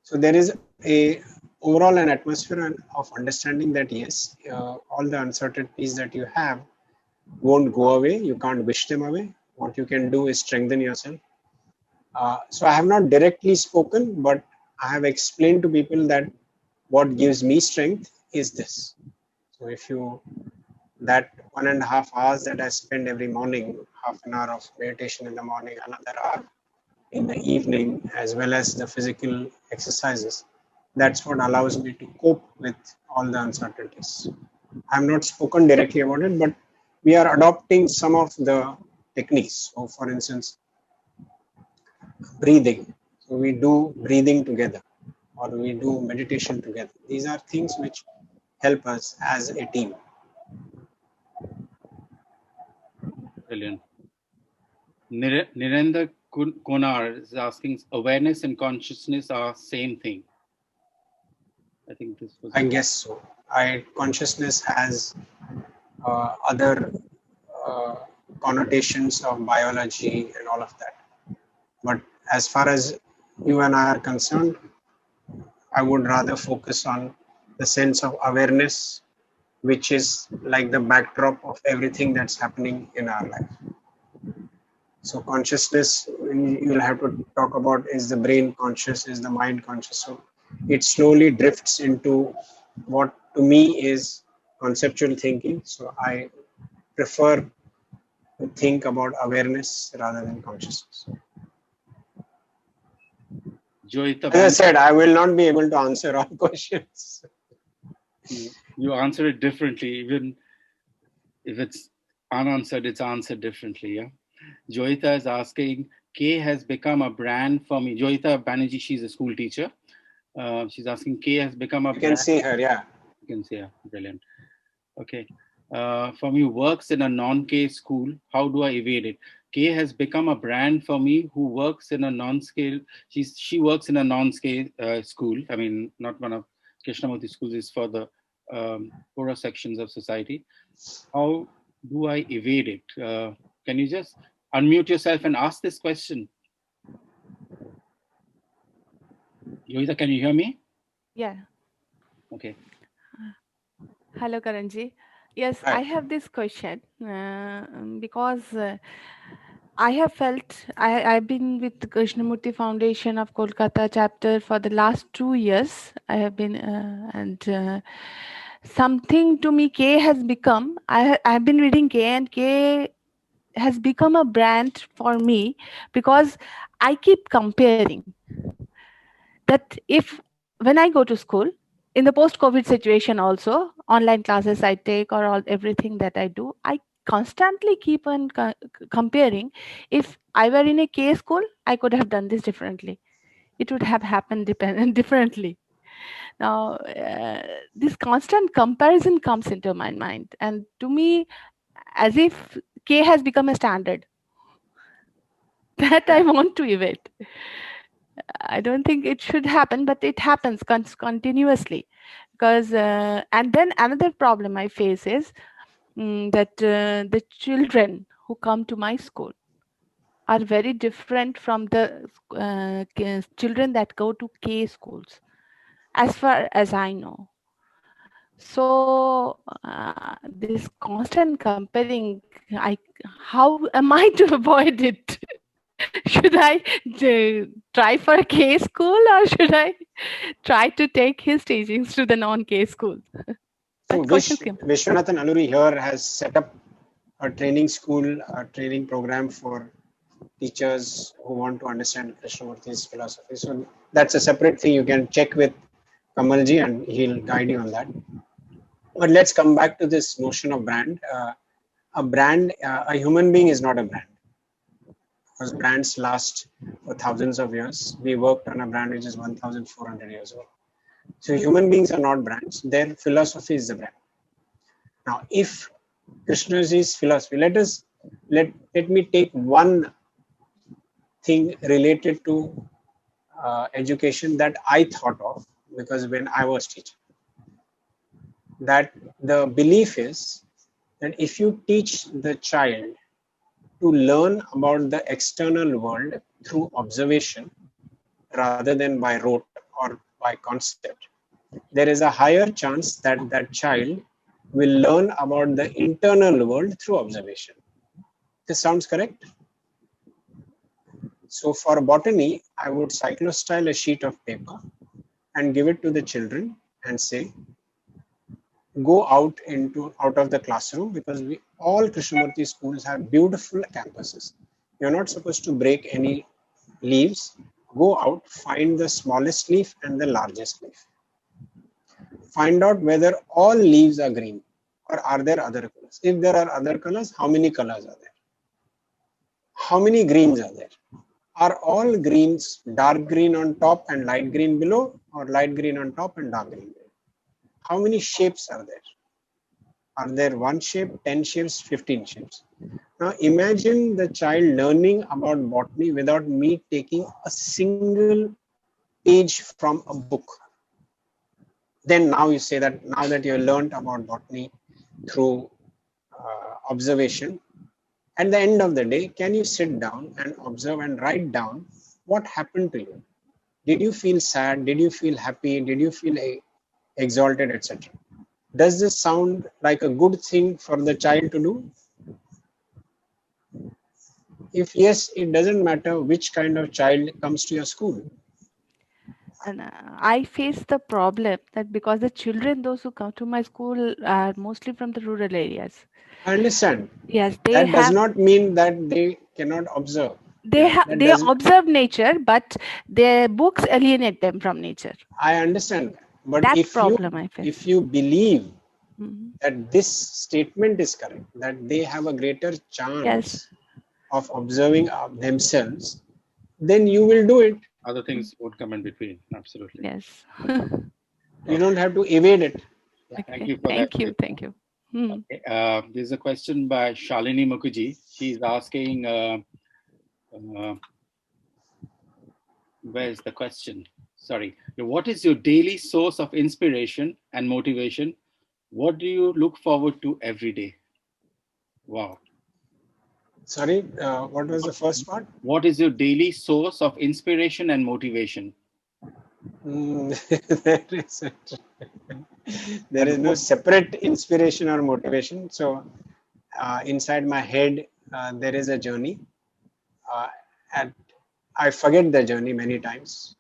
So there is a overall an atmosphere of understanding that yes, all the uncertainties that you have won't go away. You can't wish them away. What you can do is strengthen yourself. So I have not directly spoken, but I have explained to people that what gives me strength is this. So if you, that 1.5 hours that I spend every morning, half an hour of meditation in the morning, another hour in the evening, as well as the physical exercises, that's what allows me to cope with all the uncertainties. I have not spoken directly about it, but we are adopting some of the techniques. So for instance, breathing. So we do breathing together, or we do meditation together. These are things which help us as a team. Brilliant. Nirendra Konar is asking, awareness and consciousness are same thing. I think this was. I guess so. Consciousness has other connotations of biology and all of that. But as far as you and I are concerned, I would rather focus on the sense of awareness, which is like the backdrop of everything that's happening in our life. So consciousness, you'll have to talk about, is the brain conscious, is the mind conscious? So it slowly drifts into what to me is conceptual thinking. So I prefer to think about awareness rather than consciousness. As I said, I will not be able to answer all questions. You answer it differently. Even if it's unanswered, it's answered differently. Yeah. Joyita is asking, K has become a brand for me. Joyita Banerjee, she's a school teacher. She's asking, K has become a brand. You can see her, yeah. You can see her. Brilliant. Okay. For me, works in a non-K school. How do I evade it? K has become a brand for me who works in a non-scale. She works in a non-scale school. I mean, not one of Krishnamurti schools, is for the poorer sections of society. How do I evade it? Can you just unmute yourself and ask this question? Yohita, can you hear me? Yeah. Okay. Hello, Karanji. Yes, Hi. I have this question because I have felt I've been with the Krishnamurti Foundation of Kolkata chapter for the last 2 years. I have been and something to me K has become. I've been reading K, and K has become a brand for me because I keep comparing that if when I go to school, in the post-COVID situation also, online classes I take or everything that I do, I constantly keep on comparing. If I were in a K school, I could have done this differently. It would have happened differently. Now, this constant comparison comes into my mind, and to me, as if K has become a standard that I want to evade. I don't think it should happen, but it happens continuously. Because and then another problem I face is that the children who come to my school are very different from the children that go to K schools, as far as I know. So this constant comparing, how am I to avoid it? Should I try for a K school, or should I try to take his teachings to the non-K school? So Vishwanathan Alluri here has set up a training school, a training program for teachers who want to understand Krishnamurti's philosophy. So that's a separate thing. You can check with Kamalji and he'll guide you on that. But let's come back to this notion of brand. A human being is not a brand, because brands last for thousands of years. We worked on a brand which is 1,400 years old. So human beings are not brands. Their philosophy is the brand. Now, if Krishnaji's philosophy, let me take one thing related to education that I thought of, because when I was teaching, that the belief is that if you teach the child to learn about the external world through observation rather than by rote or by concept, there is a higher chance that that child will learn about the internal world through observation. This sounds correct? So for botany, I would cyclostyle a sheet of paper and give it to the children and say, go out of the classroom, because all Krishnamurti schools have beautiful campuses. You're not supposed to break any leaves. Go out, find the smallest leaf and the largest leaf. Find out whether all leaves are green or are there other colors. If there are other colors, how many colors are there? How many greens are there? Are all greens dark green on top and light green below, or light green on top and dark green below? How many shapes are there? Are there 1 shape, 10 shapes, 15 shapes? Now imagine the child learning about botany without me taking a single page from a book. Then now you say that now that you have learned about botany through observation, at the end of the day, can you sit down and observe and write down what happened to you? Did you feel sad? Did you feel happy? Did you feel exalted, etc.? Does this sound like a good thing for the child to do? If yes, it doesn't matter which kind of child comes to your school. And I face the problem that because the children, those who come to my school, are mostly from the rural areas. I understand. Yes, that does not mean that they cannot observe. They observe nature, but their books alienate them from nature. I understand. But That's if you believe that this statement is correct, that they have a greater chance of observing themselves, then you will do it. Other things would come in between. Absolutely. Yes. You don't have to evade it. Okay. Thank you for that. Thank you. Okay. There's a question by Shalini Mukherjee. She's asking, where's the question? Sorry. What is your daily source of inspiration and motivation? What do you look forward to every day? Wow. Sorry, what was the first part? What is your daily source of inspiration and motivation? There is no separate inspiration or motivation. So inside my head, there is a journey. And I forget the journey many times.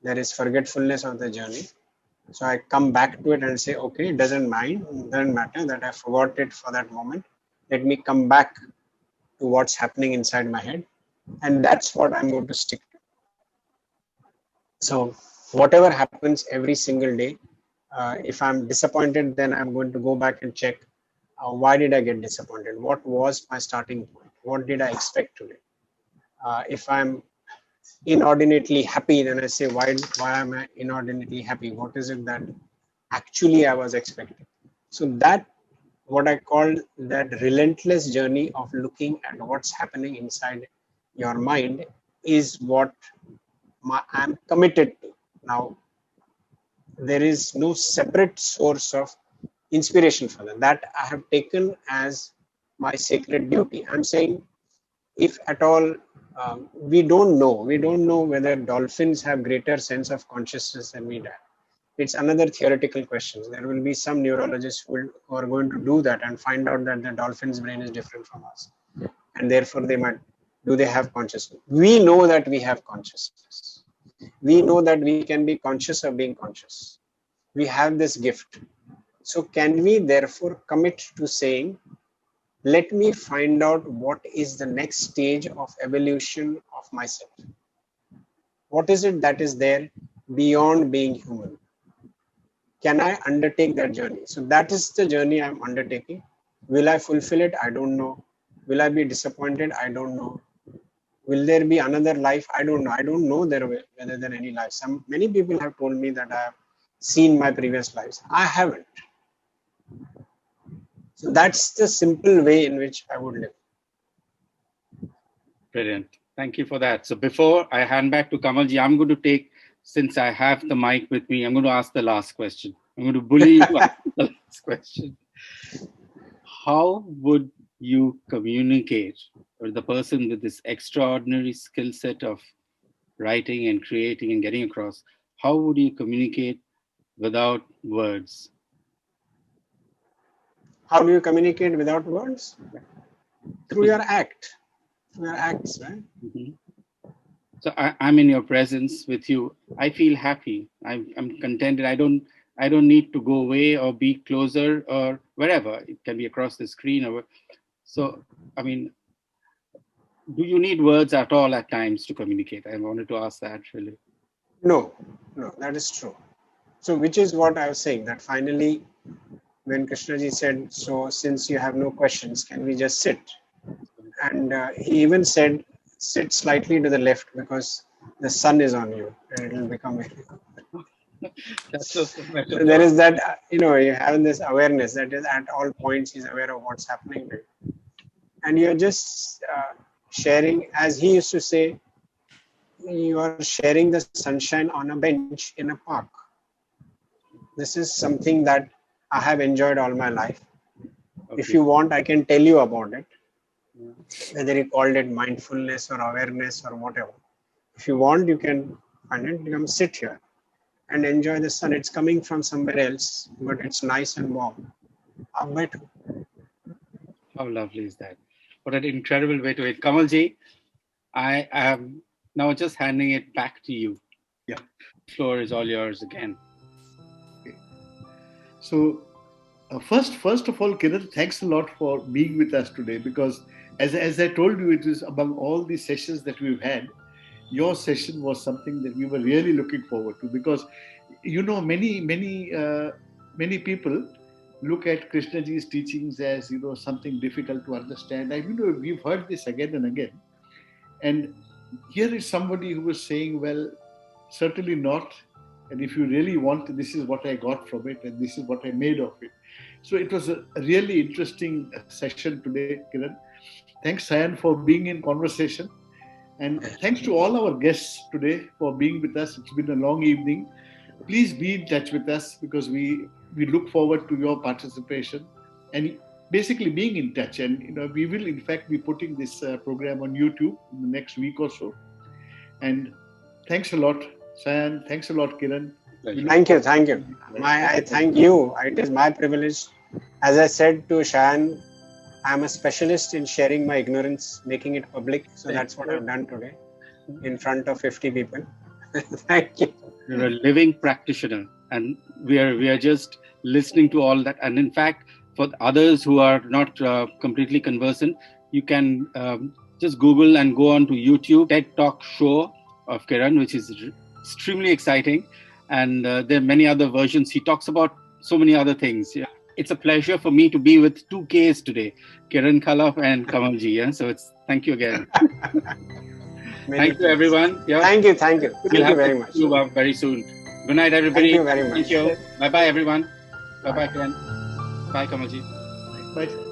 There is forgetfulness of the journey. So I come back to it and say, okay, it doesn't matter that I forgot it for that moment. Let me come back to what's happening inside my head. And that's what I'm going to stick to. So whatever happens every single day, if I'm disappointed, then I'm going to go back and check, why did I get disappointed? What was my starting point? What did I expect today? If I'm inordinately happy, then I say, why am I inordinately happy? What is it that actually I was expecting? So that, what I call that relentless journey of looking at what's happening inside your mind, is what I'm committed to. Now, there is no separate source of inspiration for that. That I have taken as my sacred duty. I'm saying, if at all, we don't know whether dolphins have greater sense of consciousness than we do. It's another theoretical question. There will be some neurologists who are going to do that and find out that the dolphin's brain is different from us, and therefore do they have consciousness? We know that we have consciousness. We know that we can be conscious of being conscious. We have this gift. So can we therefore commit to saying, let me find out what is the next stage of evolution of myself? What is it that is there beyond being human? Can I undertake that journey? So that is the journey I'm undertaking. Will I fulfill it? I don't know. Will I be disappointed? I don't know. Will there be another life? I don't know. I don't know whether there any life. Many people have told me that I have seen my previous lives. I haven't. So that's the simple way in which I would live. Brilliant. Thank you for that. So before I hand back to Kamalji, I'm going to take, since I have the mic with me, I'm going to ask the last question. I'm going to bully you to ask the last question. How would you communicate with the person with this extraordinary skill set of writing and creating and getting across? How would you communicate without words? How do you communicate without words? Through your act. Through your acts, right? Mm-hmm. So I'm in your presence with you. I feel happy. I'm contented. I don't need to go away or be closer or wherever. It can be across the screen. So, I mean, do you need words at all at times to communicate? I wanted to ask that really. No, that is true. So, which is what I was saying, that finally, when Krishnaji said, so since you have no questions, can we just sit? And he even said, sit slightly to the left because the sun is on you and it will become very That's so there is that, you have this awareness that is at all points he's aware of what's happening. And you're just sharing, as he used to say, you are sharing the sunshine on a bench in a park. This is something that I have enjoyed all my life. Okay. If you want, I can tell you about it. Whether you called it mindfulness or awareness or whatever. If you want, you can find it. You come sit here and enjoy the sun. It's coming from somewhere else, but it's nice and warm. How lovely is that? What an incredible way to it. Kamalji, I am now just handing it back to you. Yeah. The floor is all yours again. Okay. So, first of all, Kiran, thanks a lot for being with us today, because as I told you, it is among all the sessions that we've had, your session was something that we were really looking forward to, because many people look at Krishnaji's teachings as something difficult to understand. And we've heard this again and again, and here is somebody who was saying, well, certainly not, and if you really want, this is what I got from it and this is what I made of it. So it was a really interesting session today, Kiran. Thanks, Sayan, for being in conversation. And thanks to all our guests today for being with us. It's been a long evening. Please be in touch with us, because we look forward to your participation and basically being in touch. And we will in fact be putting this program on YouTube in the next week or so. And thanks a lot, Sayan. Thanks a lot, Kiran. Thank you. I thank you. It is my privilege. As I said to Sayan, I'm a specialist in sharing my ignorance, making it public. So that's what I've done today in front of 50 people. Thank you. You're a living practitioner, and we are just listening to all that. And in fact, for others who are not completely conversant, you can just Google and go on to YouTube TED Talk show of Kiran, which is extremely exciting. And there are many other versions. He talks about so many other things. Yeah. It's a pleasure for me to be with two Ks today, Kiran Khalap and Kamalji. Yeah? So thank you again. Thank you, everyone. Yeah. Thank you. Thank you very much. See you very soon. Good night, everybody. Thank you very much. Thank you. Bye-bye, everyone. Bye-bye, Kiran. Bye, Kamalji. Bye.